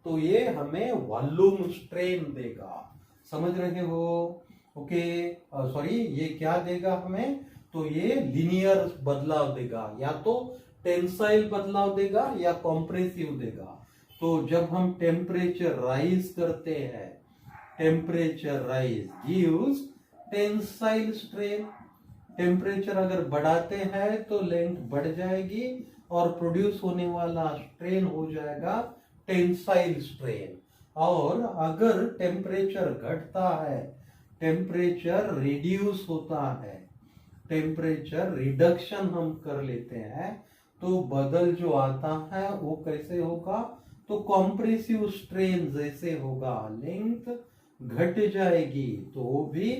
A: तो ये हमें वॉल्यूम स्ट्रेन देगा। समझ रहे हो? ओके, सॉरी, ये क्या देगा हमें, तो ये लीनियर बदलाव देगा, या तो टेंसाइल बदलाव देगा या कॉम्प्रेसिव देगा। तो जब हम टेम्परेचर राइज करते हैं, temperature rise gives tensile strain. Temperature अगर बढ़ाते हैं तो लेंथ बढ़ जाएगी और प्रोड्यूस होने वाला स्ट्रेन हो जाएगा टेंसाइल स्ट्रेन। और अगर टेम्परेचर घटता है, टेम्परेचर रिड्यूस होता है, टेम्परेचर रिडक्शन हम कर लेते हैं, तो बदल जो आता है वो कैसे होगा, तो कॉम्प्रेसिव स्ट्रेन जैसे होगा, लेंथ घट जाएगी तो वो भी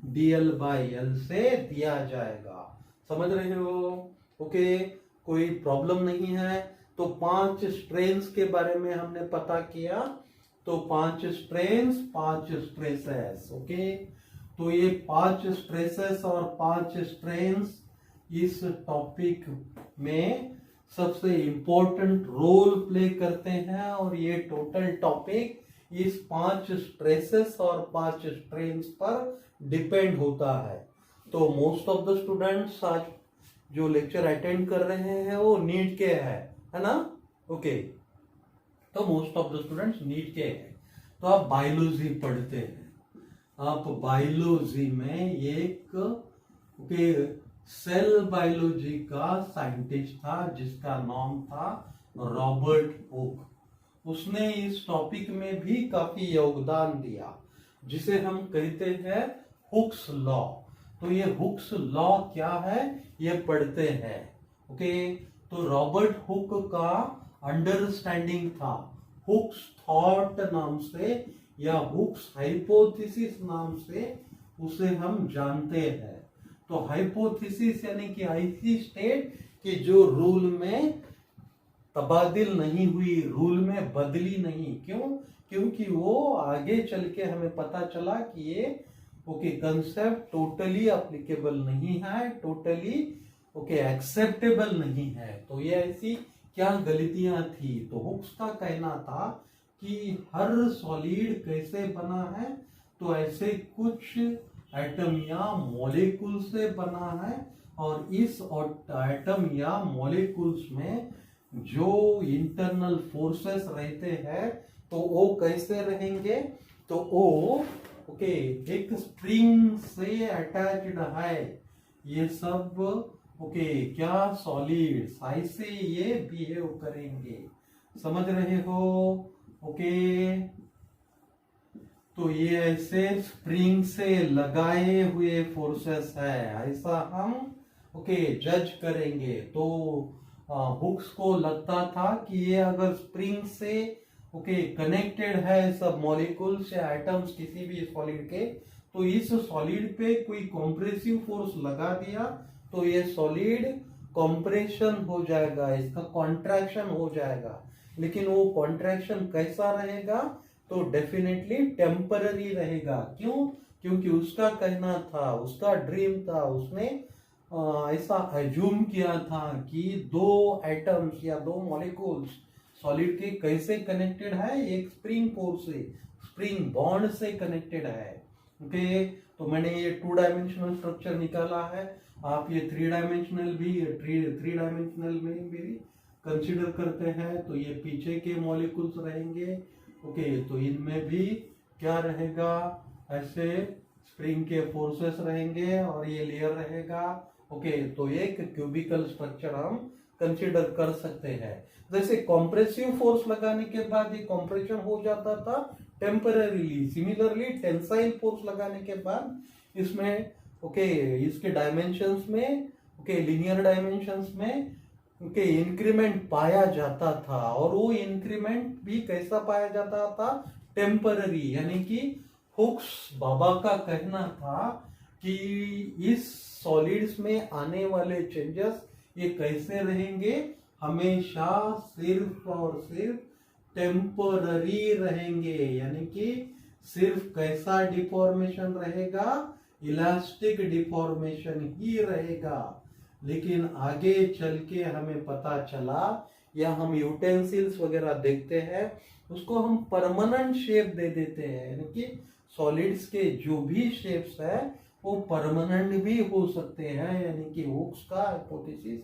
A: dl/l से दिया जाएगा। समझ रहे हो? ओके, कोई प्रॉब्लम नहीं है। तो 5 स्ट्रेन्स के बारे में हमने पता किया, तो 5 स्ट्रेन्स 5 स्ट्रेसेस। ओके, तो ये 5 स्ट्रेसेस और 5 स्ट्रेन्स इस टॉपिक में सबसे इंपॉर्टेंट रोल प्ले करते हैं, और ये टोटल टॉपिक इस 5 स्ट्रेसेस और 5 स्ट्रेन्स पर डिपेंड होता है। तो मोस्ट ऑफ द स्टूडेंट्स आज जो लेक्चर अटेंड कर रहे हैं वो नीट के है ना? ओके, तो most of the students NEET के हैं। तो आप बायोलॉजी पढ़ते हैं, आप बायोलॉजी में एक ओके, सेल बायोलॉजी का साइंटिस्ट था जिसका नाम था रॉबर्ट हुक। उसने इस टॉपिक में भी काफी योगदान दिया, जिसे हम कहते हैं हुक्स लॉ। तो ये हुक्स लॉ क्या है, ये पढ़ते हैं। ओके, तो रॉबर्ट हुक का अंडरस्टैंडिंग था हुक्स थॉट नाम से या हुक्स हाइपोथेसिस नाम से उसे हम जानते हैं। तो हाइपोथेसिस यानी कि ऐसी स्टेट कि जो रूल में तबादिल नहीं हुई, रूल में बदली नहीं। क्यों? क्योंकि वो आगे चल के हमें पता चला कि ये ओके कंसेप्ट टोटली अप्लीकेबल नहीं है, टोटली ओके एक्सेप्टेबल नहीं है। तो ये ऐसी क्या गलतियां थी? तो हुक्स का कहना था कि हर सॉलिड कैसे बना है, तो ऐसे कुछ एटम या मॉलिक्यूल से बना है, और इस एटम या मॉलिक्यूल्स में जो इंटरनल फोर्सेस रहते हैं तो वो कैसे रहेंगे? तो वो ओके एक स्प्रिंग से अटैच्ड है। ये सब ओके क्या सॉलिड्स ऐसे ये बिहेव करेंगे, समझ रहे हो? ओके, तो ये ऐसे स्प्रिंग से लगाए हुए फोर्सेस है, ऐसा हम ओके जज करेंगे। तो हुक्स को लगता था कि ये अगर स्प्रिंग से ओके कनेक्टेड है सब मॉलिक्यूल्स या एटम्स किसी भी सॉलिड के, तो इस सॉलिड पे कोई कंप्रेसिव फोर्स लगा दिया तो ये सॉलिड कंप्रेशन हो जाएगा, इसका कॉन्ट्रैक्शन हो जाएगा। लेकिन वो कॉन्ट्रैक्शन कैसा रहेगा? तो डेफिनेटली टेम्पररी रहेगा। क्यों? क्योंकि उसका कहना था, उसका ड्रीम था, उसने ऐसा एज्यूम किया था कि दो एटम्स या दो मॉलिक्यूल्स सॉलिड के कैसे कनेक्टेड है, एक स्प्रिंग फोर्स से, स्प्रिंग बॉन्ड से कनेक्टेड है। ओके, तो मैंने ये 2 डायमेंशनल स्ट्रक्चर निकाला है, आप ये 3 डायमेंशनल भी 3 डायमेंशनल में भी कंसीडर करते हैं। तो ये पीछे के मॉलिक्यूल्स रहेंगे। ओके, तो इनमें भी क्या रहेगा? ऐसे स्प्रिंग के फोर्सेस रहेंगे और ये लेयर रहेगा। ओके, तो एक क्यूबिकल स्ट्रक्चर हम कंसीडर कर सकते हैं। जैसे कंप्रेसिव फोर्स लगाने के बाद ये कंप्रेशन हो जाता था टेम्पररीली, सिमिलरली टेंसाइल फोर्स लगाने के बाद इसमें ओके इसके डायमेंशंस में ओके लीनियर डायमेंशंस में ओके इंक्रीमेंट पाया जाता था। और वो इंक्रीमेंट भी कैसा पाया जाता था? टेम्पररी। यानी कि हुक्स बाबा का कहना था कि इस सॉलिड्स में आने वाले चेंजेस ये कैसे रहेंगे? हमेशा सिर्फ और सिर्फ टेम्पररी रहेंगे। यानी कि सिर्फ कैसा डिफॉर्मेशन रहेगा? इलास्टिक डिफॉर्मेशन ही रहेगा। लेकिन आगे चल के हमें पता चला, या हम यूटेंसिल्स वगैरह देखते हैं, उसको हम परमानेंट शेप दे देते हैं। यानी कि सॉलिड्स के जो भी शेप्स है वो परमानेंट भी हो सकते हैं। यानी कि हुक्स का हाइपोथेसिस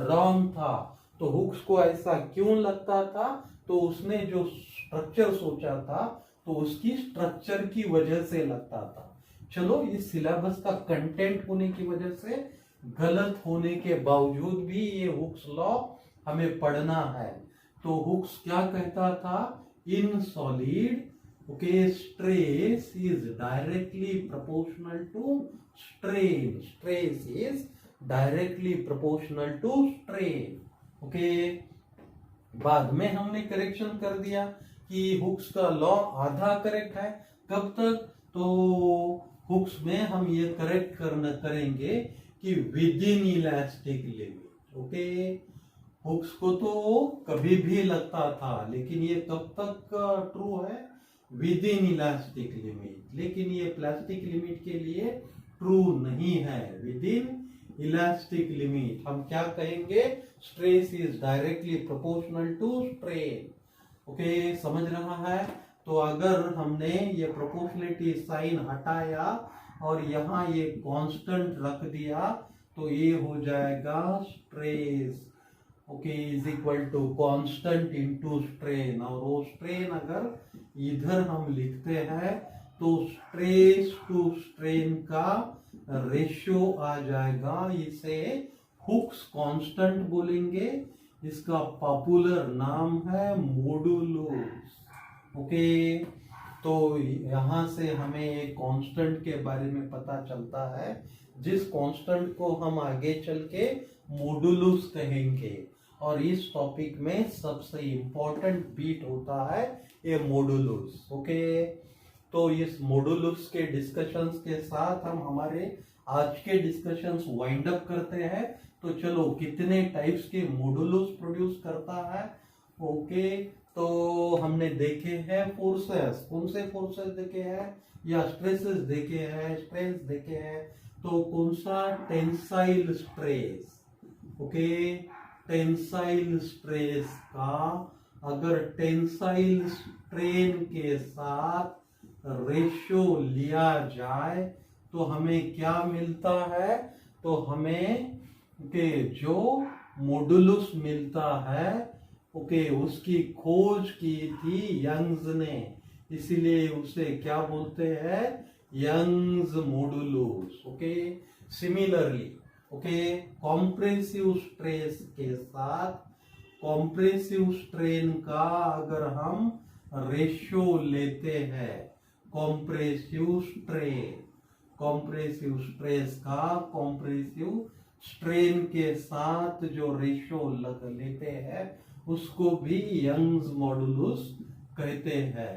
A: रॉन्ग था। तो हुक्स को ऐसा क्यों लगता था? तो उसने जो स्ट्रक्चर सोचा था तो उसकी स्ट्रक्चर की वजह से लगता था। चलो, इस सिलेबस का कंटेंट होने की वजह से गलत होने के बावजूद भी ये हुक्स लॉ हमें पढ़ना है। तो हुक्स क्या कहता था? In solid okay stress is directly proportional to strain, stress is directly proportional to strain. Okay, बाद में हमने करेक्शन कर दिया कि हुक्स का लॉ आधा करेक्ट है। कब तक? तो हुक्स में हम ये करेक्ट करेंगे कि within elastic limit. Okay, Hooke's को तो कभी भी लगता था, लेकिन ये कब तक ट्रू है? With in elastic limit. लेकिन ये प्लास्टिक लिमिट के लिए ट्रू नहीं है। विद इन इलास्टिक लिमिट हम क्या कहेंगे? Stress is directly proportional to strain. Okay, समझ रहा है? तो अगर हमने ये प्रोपोर्शनलिटी साइन हटाया और यहाँ ये कांस्टेंट रख दिया तो ये हो जाएगा stress okay is equal to constant into strain. और वो स्ट्रेन अगर इधर हम लिखते हैं तो स्ट्रेस टू स्ट्रेन का रेशियो आ जाएगा। इसे हुक्स कांस्टेंट बोलेंगे। इसका पॉपुलर नाम है मॉडुलस। ओके, तो यहां से हमें एक कांस्टेंट के बारे में पता चलता है, जिस कांस्टेंट को हम आगे चल के मॉडुलस कहेंगे। और इस टॉपिक में सबसे इंपॉर्टेंट बीट होता है ये मॉडुलस। ओके, तो इस मॉडुलस के डिस्कशंस के साथ हम हमारे आज के डिस्कशंस वाइंड अप करते हैं। तो चलो, कितने टाइप्स के मॉडुलस प्रोड्यूस करता है। ओके, तो हमने देखे हैं फोर्सेस। कौन से फोर्सेस देखे हैं, या स्ट्रेसेस देखे हैं, स्ट्रेस देखे हैं। तो कौन सा, tensile stress. Okay, tensile stress का अगर टेंसाइल स्ट्रेन के साथ रेशियो लिया जाए तो हमें क्या मिलता है। तो हमें जो मॉडुलस मिलता है, उसकी खोज की थी यंग्स ने, इसीलिए उसे क्या बोलते हैं, Young's modulus. Okay, similarly compressive stress के साथ कॉम्प्रेसिव स्ट्रेन का अगर हम रेशियो लेते हैं, कॉम्प्रेसिव स्ट्रेस का कॉम्प्रेसिव स्ट्रेन के साथ जो रेशियो लेते हैं उसको भी यंग्स मॉडुलस कहते हैं।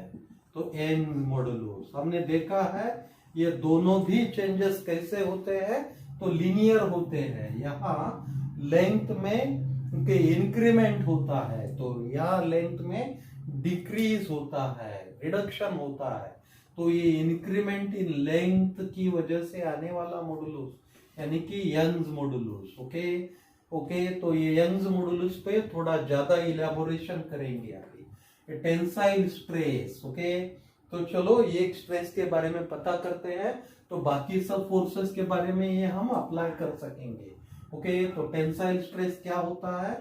A: तो यंग्स मॉडुलस हमने देखा है, ये दोनों भी चेंजेस कैसे होते हैं, तो लीनियर होते हैं। यहाँ लेंथ में इंक्रीमेंट होता है, तो यहाँ लेंथ में डिक्रीज होता है, रिडक्शन होता है। तो ये इंक्रीमेंट इन लेंथ की वजह से आने वाला मॉडुलस यानी कि यंग्स मॉडुलस। ओके, तो ये यंग्स मॉडुलस पे थोड़ा ज्यादा इलेबोरेशन करेंगे आगे। Tensile stress. ओके, तो चलो ये स्ट्रेस के बारे में पता करते हैं, तो बाकी सब फोर्सेस के बारे में ये हम अप्लाई कर सकेंगे। ओके, तो टेंसाइल स्ट्रेस क्या होता है,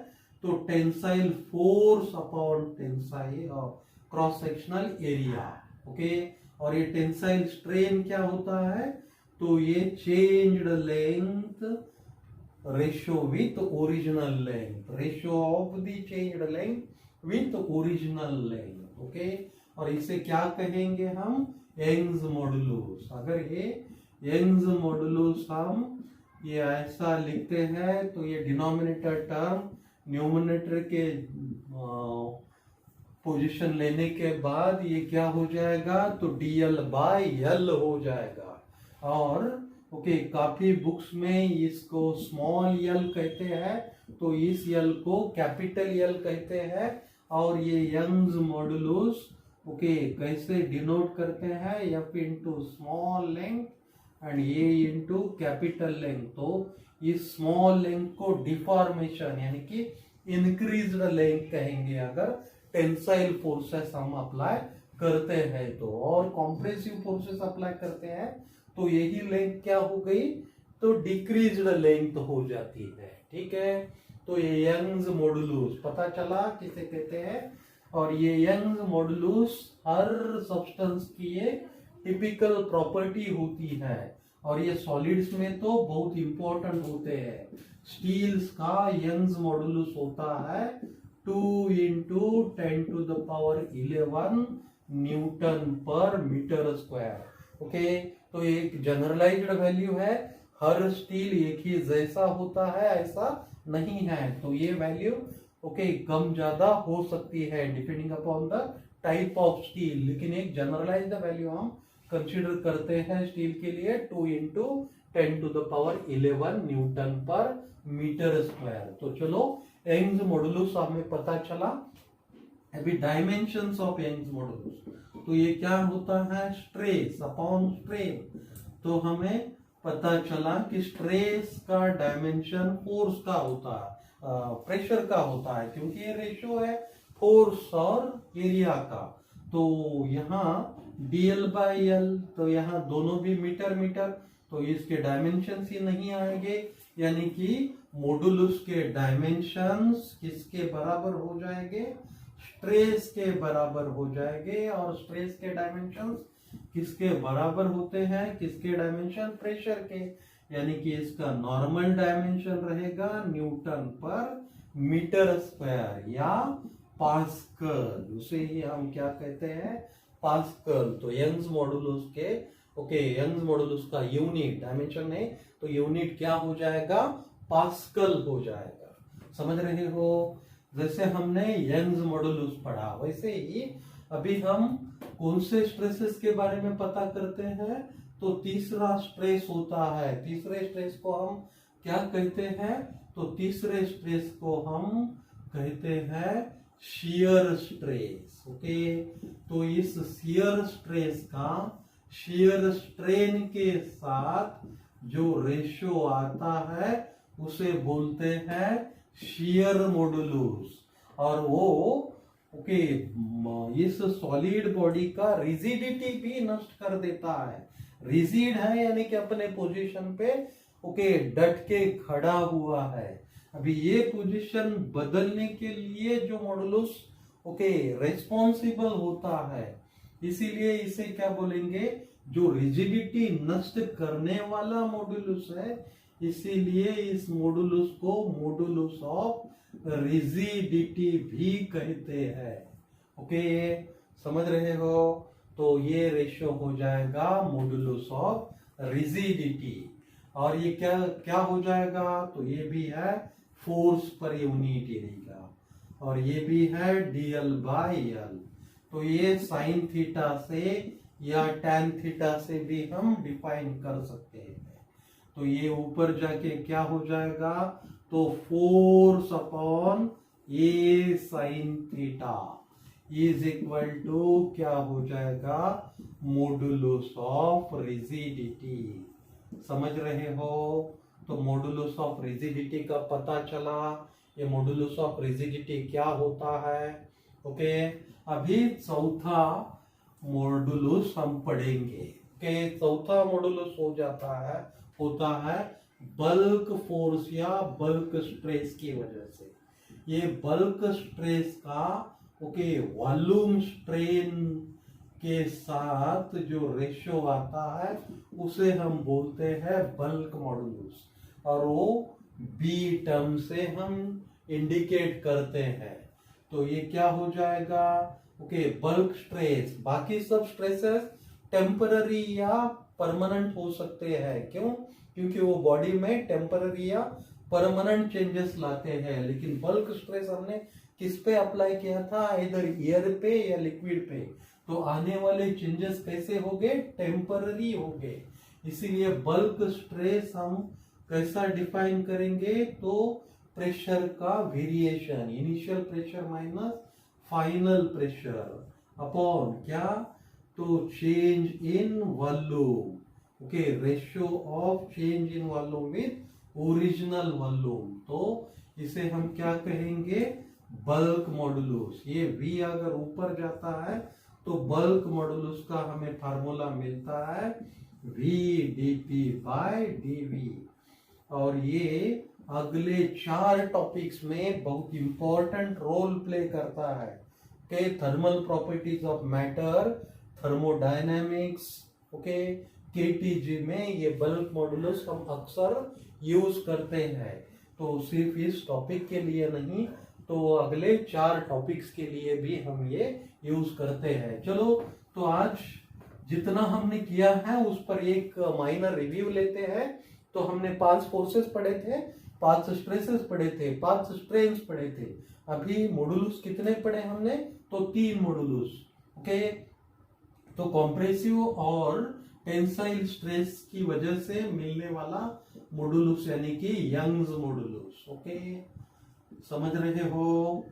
A: तो tensile force upon tensile cross sectional area. Okay, और ये टेंसाइल स्ट्रेन क्या होता है, तो ये changed length ratio with original length, ratio of the changed length with original length. Okay, और इसे क्या कहेंगे हम, यंग्स मॉडुलस। अगर ये यंग्स मॉडुलस हम ये ऐसा लिखते हैं, तो ये डिनोमिनेटर टर्म न्यूमरेटर के पोजीशन लेने के बाद ये क्या हो जाएगा, तो dl बाय l हो जाएगा। और काफी बुक्स में इसको स्मॉल l कहते हैं, तो इस l को कैपिटल L कहते हैं। और ये यंग्स मॉडुलस कैसे डिनोट करते हैं, f into small length and a into capital length. तो इस स्मॉल लेंथ को डिफॉर्मेशन यानी कि इंक्रीज्ड लेंथ कहेंगे अगर टेंसाइल फोर्सेस हम अप्लाई करते हैं तो। और कॉम्प्रेसिव फोर्सेस अप्लाई करते हैं तो यही लेंथ क्या हो गई, तो डिक्रीज्ड लेंथ हो जाती है। ठीक है, तो ये यंग्स मॉडुलस पता चला किसे कहते हैं। और ये यंग्स मॉडुलस हर सब्सटेंस की एक टिपिकल प्रॉपर्टी होती है, और ये सॉलिड्स में तो बहुत इंपॉर्टेंट होते हैं। स्टील्स का यंग्स मॉडुलस होता है 2 इंटू 10⁻11 न्यूटन पर मीटर स्क्वायर। ओके, तो एक जनरलाइज्ड वैल्यू है, हर स्टील एक ही जैसा होता है ऐसा नहीं है। तो ये वैल्यू कम ज्यादा हो सकती है depending upon the type of steel, लेकिन एक जनरलाइज्ड वैल्यू हम कंसीडर करते हैं स्टील के लिए 2 इंटू 10⁻11 न्यूटन पर मीटर स्क्वायर। तो चलो यंग्स मॉडुलस हमें पता चला। अभी डायमेंशंस ऑफ यंग्स मॉडुलस, तो ये क्या होता है, स्ट्रेस अपॉन स्ट्रेन। तो हमें पता चला कि स्ट्रेस का डायमेंशन फोर्स का होता है, प्रेशर का होता है, क्योंकि ये रेशियो है फोर्स और एरिया का। तो यहाँ dl बाय l, तो यहाँ दोनों भी मीटर मीटर, तो इसके डायमेंशंस ही नहीं आएंगे, यानी कि मॉडुलस के डायमेंशंस किसके बराबर हो जाएंगे, स्ट्रेस के बराबर हो जाएंगे। और स्ट्रेस के डायमेंशंस किसके बराबर होते हैं, किसके डायमेंशन, प्रेशर के, यानी कि इसका नॉर्मल डायमेंशन रहेगा न्यूटन पर मीटर स्क्वायर या पास्कल, उसे ही हम क्या कहते हैं, पास्कल। तो यंग्स मॉडुलस के यंग्स मॉडुलस का यूनिट डायमेंशन है तो यूनिट क्या हो जाएगा, पास्कल हो जाएगा। समझ रहे हो, जैसे हमने यंग्स मॉडुलस पढ़ा वैसे ही अभी हम कौन से स्ट्रेसेस के बारे में पता करते हैं। तो तीसरा स्ट्रेस होता है, तीसरे स्ट्रेस को हम क्या कहते हैं, तो तीसरे स्ट्रेस को हम कहते हैं शियर स्ट्रेस। ओके, तो इस शियर स्ट्रेस का शियर स्ट्रेन के साथ जो रेशियो आता है उसे बोलते हैं शियर मॉडुलस। और वो इस सॉलिड बॉडी का रिजिडिटी भी नष्ट कर देता है। रिजिड है यानी कि अपने पोजीशन पे डट के खड़ा हुआ है। अभी ये पोजीशन बदलने के लिए जो मॉडुलस रेस्पॉन्सिबल होता है, इसीलिए इसे क्या बोलेंगे, जो रिजिडिटी नष्ट करने वाला मॉडुलस है, इसीलिए इस मॉडुलस को मॉडुलस ऑफ रिजिडिटी भी कहते हैं। समझ रहे हो, तो ये रेशियो हो जाएगा मॉडुलस ऑफ रिजिडिटी। और ये क्या क्या हो जाएगा, तो ये भी है फोर्स पर यूनिट एरिया, और ये भी है dl बाय l। तो ये साइन थीटा से या टैन थीटा से भी हम डिफाइन कर सकते हैं। तो ये ऊपर जाके क्या हो जाएगा, तो force upon A sine theta is equal to क्या हो जाएगा, मॉडुलस ऑफ रिजिडिटी। समझ रहे हो, तो मॉडुलस ऑफ रिजिडिटी का पता चला। ये मॉडुलस ऑफ रिजिडिटी क्या होता है। अभी चौथा मॉडुलस हम पढ़ेंगे। चौथा मॉडुलस होता है बल्क फोर्स या बल्क स्ट्रेस की वजह से। ये बल्क स्ट्रेस का वॉल्यूम स्ट्रेन के साथ जो रेशियो आता है उसे हम बोलते हैं बल्क मॉडुलस, और वो बी टर्म से हम इंडिकेट करते हैं। तो ये क्या हो जाएगा, बल्क स्ट्रेस। बाकी सब स्ट्रेसेस टेम्पररी या परमानेंट हो सकते हैं। क्यों, क्योंकि वो बॉडी में टेम्पररी या परमानेंट चेंजेस लाते हैं। लेकिन बल्क स्ट्रेस हमने किस पे अप्लाई किया था, इधर एयर पे या लिक्विड पे, तो आने वाले चेंजेस कैसे होंगे, टेम्पररी होंगे। इसीलिए बल्क स्ट्रेस हम कैसा डिफाइन करेंगे, तो प्रेशर का variation, initial pressure minus final pressure upon क्या, तो change in volume. Ratio of change in volume with original volume. तो इसे हम क्या कहेंगे, बल्क मॉडुलस। ये V अगर ऊपर जाता है तो बल्क मॉडुलस का हमें फार्मूला मिलता है V dP बाय dV। और ये अगले 4 टॉपिक्स में बहुत इंपॉर्टेंट रोल प्ले करता है। Thermal properties of matter, thermodynamics, KTG में ये बल्क मॉडुलस हम अक्सर यूज करते हैं। तो सिर्फ इस टॉपिक के लिए नहीं, तो अगले 4 टॉपिक्स के लिए भी हम ये यूज करते हैं। चलो, तो आज जितना हमने किया है उस पर एक माइनर रिव्यू लेते हैं। तो हमने 5 फोर्सेस पढ़े थे, 5 स्ट्रेसेस पढ़े थे, 5 स्ट्रेन्स पढ़े थे। अभी मॉडुलस कितने पढ़े हमने, तो 3 मॉडुलस। तो कॉम्प्रेसिव और टेंसाइल स्ट्रेस की वजह से मिलने वाला मॉडुलस यानी कि यंग्स मॉडुलस। समझ रहे हो,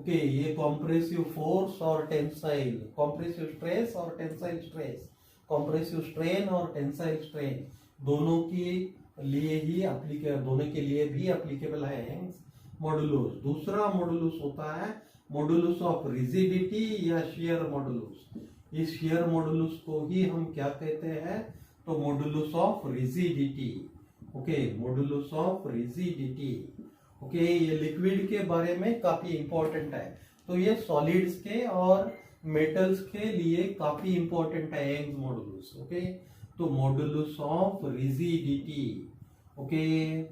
A: ये कॉम्प्रेसिव फोर्स और टेंसाइल, कॉम्प्रेसिव स्ट्रेस और टेंसाइल स्ट्रेस, कॉम्प्रेसिव स्ट्रेन और टेंसाइल स्ट्रेन दोनों के लिए भी एप्लीकेबल है यंग्स मॉडुलस। दूसरा मॉडुलस होता है मॉडुलस ऑफ रिजिडिटी या शियर मॉडुलस। इस शियर मॉडुलस को ही हम क्या कहते हैं, तो modulus of rigidity. Modulus of rigidity. ये लिक्विड के बारे में काफी इंपॉर्टेंट है। तो ये सॉलिड्स के और मेटल्स के लिए काफी इंपॉर्टेंट है यंग्स मॉडुलस। ओके, तो मॉडुलस ऑफ रिजिडिटी। ओके,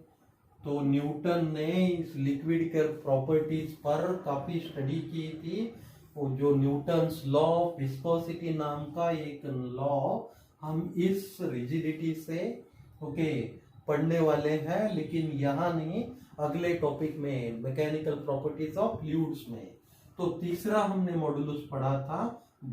A: तो न्यूटन ने इस लिक्विड के प्रॉपर्टीज पर काफी स्टडी की थी। वो जो न्यूटन्स लॉ ऑफ विस्कोसिटी नाम का एक लॉ हम इस रिजिडिटी से ओके पढ़ने वाले हैं, लेकिन यहाँ नहीं, अगले टॉपिक में मैकेनिकल प्रॉपर्टीज ऑफ फ्लूइड्स में। तो तीसरा हमने मॉडुलस पढ़ा था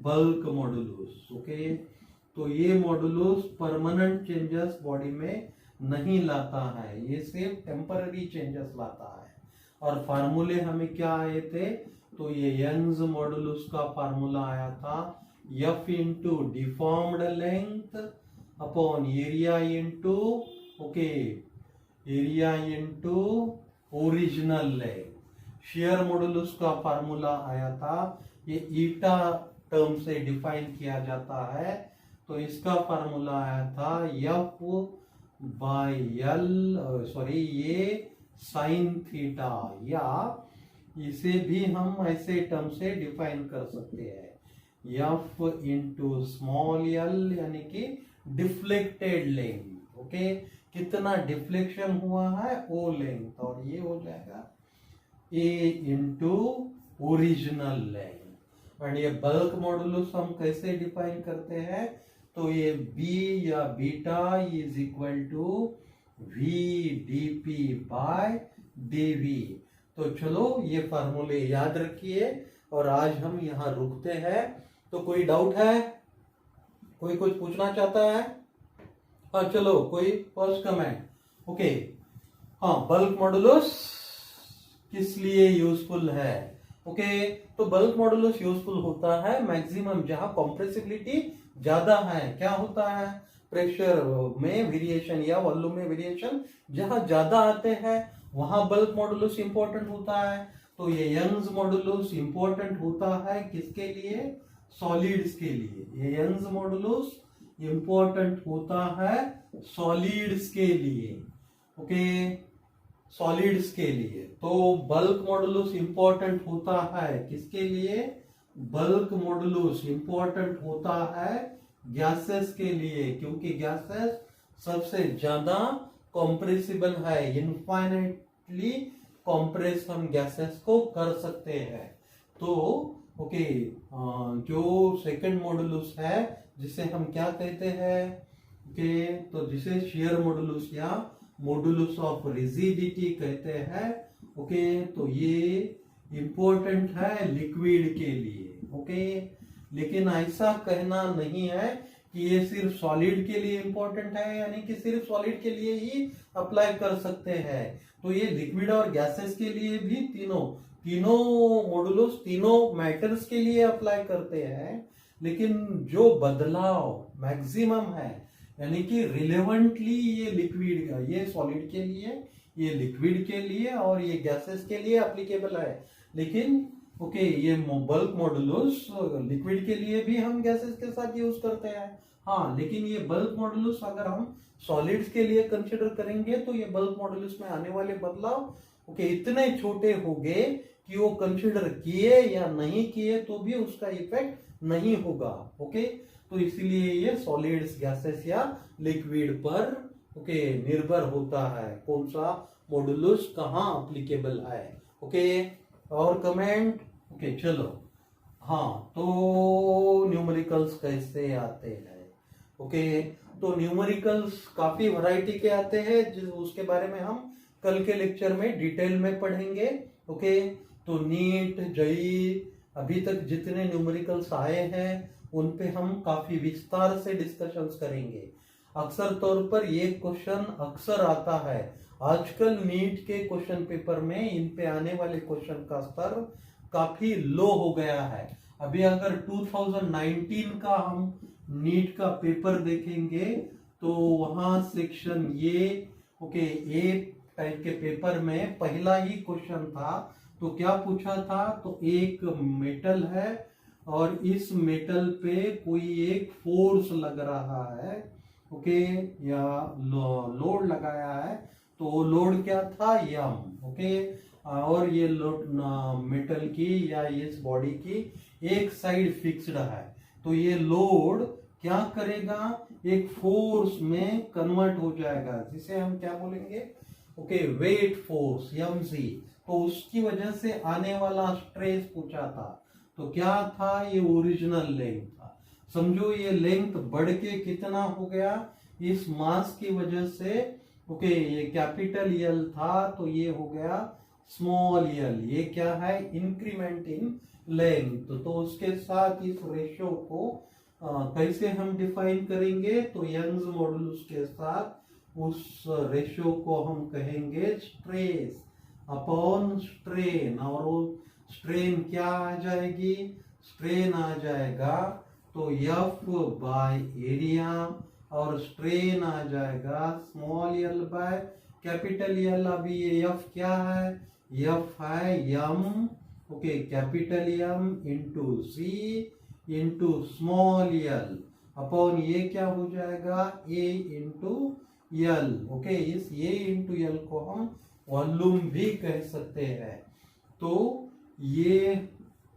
A: बल्क मॉडुलस। ओके, तो ये मॉडुलस परमानेंट चेंजेस बॉडी में नहीं लाता है, ये सिर्फ टेम्पररी चेंजेस लाता है। और फार्मूले हमें क्या आए थे, तो ये यंग्स मॉडुलस का फार्मूला आया था F into deformed length upon area into okay area into original length. Share modulus का फार्मूला आया था, ये ईटा टर्म से डिफाइन किया जाता है, तो इसका फार्मूला आया था F बाय एल, सॉरी ये साइन थीटा, या इसे भी हम ऐसे टर्म से डिफाइन कर सकते हैं F इंटू स्मॉल एल, यानी कि डिफ्लेक्टेड लेंथ। ओके, कितना डिफ्लेक्शन हुआ है वो लेंथ, और ये हो जाएगा A इंटू ओरिजिनल लेंथ। और ये बल्क मॉडुलस हम कैसे डिफाइन करते हैं, तो ये B या beta is equal to V dP by dV। तो चलो ये फार्मूले याद रखिए, और आज हम यहाँ रुकते हैं। तो कोई डाउट है, कोई कुछ पूछना चाहता है? हाँ चलो, कोई फर्स्ट कमेंट। ओके, हाँ, बल्क मॉडुलस किस लिए यूजफुल है? ओके, तो बल्क मॉडुलस यूजफुल होता है मैक्सिमम जहां कॉम्प्रेसिबिलिटी ज्यादा है। क्या होता है, प्रेशर में वेरिएशन या वॉल्यूम में वेरिएशन जहां ज्यादा आते हैं वहां बल्क मॉडुलस इंपॉर्टेंट होता है। तो ये यंग्स मॉडुलस इंपॉर्टेंट होता है किसके लिए? सॉलिड्स के लिए। ये यंग्स मॉडुलस इंपॉर्टेंट होता है सॉलिड्स के लिए। ओके, सॉलिड्स के लिए। तो बल्क मॉडुलस इंपॉर्टेंट होता है किसके लिए? बल्क मॉडुलस इंपॉर्टेंट होता है गैसेस के लिए, क्योंकि गैसेस सबसे ज्यादा कॉम्प्रेसिबल है। इनफाइनाइटली कॉम्प्रेस हम गैसेस को कर सकते हैं। तो ओके, जो सेकंड मॉडुलस है जिसे हम क्या कहते हैं? ओके, तो जिसे शेयर मॉडुलस या मॉडुलस ऑफ रिजिडिटी कहते हैं। ओके, तो ये इंपॉर्टेंट है लिक्विड के लिए। ओके, लेकिन ऐसा कहना नहीं है कि ये सिर्फ सॉलिड के लिए इंपॉर्टेंट है, यानी कि सिर्फ सॉलिड के लिए ही अप्लाई कर सकते हैं। तो ये लिक्विड और गैसेस के लिए भी तीनों मॉडुलस तीनों मैटर्स के लिए अप्लाई करते हैं। लेकिन जो बदलाव मैक्सिमम है, यानी कि रिलेवेंटली ये लिक्विड, ये सॉलिड के लिए, ये लिक्विड के लिए और ये गैसेस के लिए एप्लीकेबल है। लेकिन ओके, ये बल्क मॉडुलस लिक्विड के लिए भी हम गैसेस के साथ यूज करते हैं। हाँ, लेकिन ये बल्क मॉडुलस अगर हम सॉलिड्स के लिए कंसिडर करेंगे तो ये बल्क मॉडुलस में आने वाले बदलाव ओके इतने छोटे होंगे कि वो कंसिडर किए या नहीं किए तो भी उसका इफेक्ट नहीं होगा। ओके, तो इसीलिए ये सॉलिड्स, गैसेस या लिक्विड पर ओके निर्भर होता है कौन सा मॉडुलस कहाँ एप्लीकेबल है। ओके, और कमेंट? ओके, चलो। हाँ, तो न्यूमेरिकल्स कैसे आते हैं? ओके, तो न्यूमेरिकल्स काफी वैरायटी के आते हैं, उसके बारे में हम कल के लेक्चर में डिटेल में पढ़ेंगे। ओके, तो नीट, जेईई, अभी तक जितने न्यूमेरिकल्स आए हैं उन पे हम काफी विस्तार से डिस्कशंस करेंगे। अक्सर तौर पर ये क्वेश्चन अक्सर आता है। आजकल नीट के क्वेश्चन पेपर में इन पे आने वाले क्वेश्चन का स्तर काफी लो हो गया है। अभी अगर 2019 का हम नीट का पेपर देखेंगे तो वहां section A okay A type के पेपर में पहला ही क्वेश्चन था। तो क्या पूछा था? तो एक मेटल है और इस मेटल पे कोई एक फोर्स लग रहा है, ओके, या लोड लगाया है। तो वो लोड क्या था? यम। ओके, और ये लोड मेटल की या इस बॉडी की एक साइड फिक्स्ड है, तो ये लोड क्या करेगा, एक फोर्स में कन्वर्ट हो जाएगा, जिसे हम क्या बोलेंगे, ओके, वेट फोर्स mg। तो उसकी वजह से आने वाला स्ट्रेस पूछा था, तो क्या था, ये ओरिजिनल लेंथ था। समझो ये लेंथ बढ़ के कितना हो गया, इस मास की वजह से, ओके, ये कैपिटल यल था तो ये हो गया स्मॉल यल। ये क्या है, इंक्रीमेंट इन लेंथ। तो उसके साथ इस रेशियो को कैसे हम डिफाइन करेंगे, तो यंग्स मॉडुलस के साथ उस रेशियो को हम कहेंगे स्ट्रेस अपॉन स्ट्रेन। और वो स्ट्रेन क्या आ जाएगी, स्ट्रेन आ जाएगा तो F बाय एरिया, और स्ट्रेन आ जाएगा small L by capital L. अभी ये F क्या है, F है M, okay, capital M into C into small L upon ये क्या हो जाएगा, A इंटू यल। ओके, इस A इंटू यल को हम वॉल्यूम भी कह सकते हैं। तो ये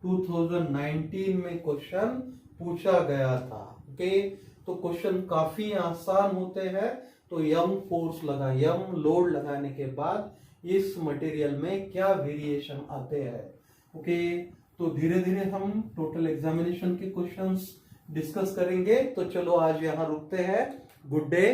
A: 2019 में क्वेश्चन पूछा गया था। ओके, तो क्वेश्चन काफी आसान होते हैं। तो यम फोर्स लगा, यम लोड लगाने के बाद इस मटेरियल में क्या वेरिएशन आते हैं। ओके, तो धीरे धीरे हम टोटल एग्जामिनेशन के क्वेश्चंस डिस्कस करेंगे। तो चलो आज यहाँ रुकते हैं। Good day.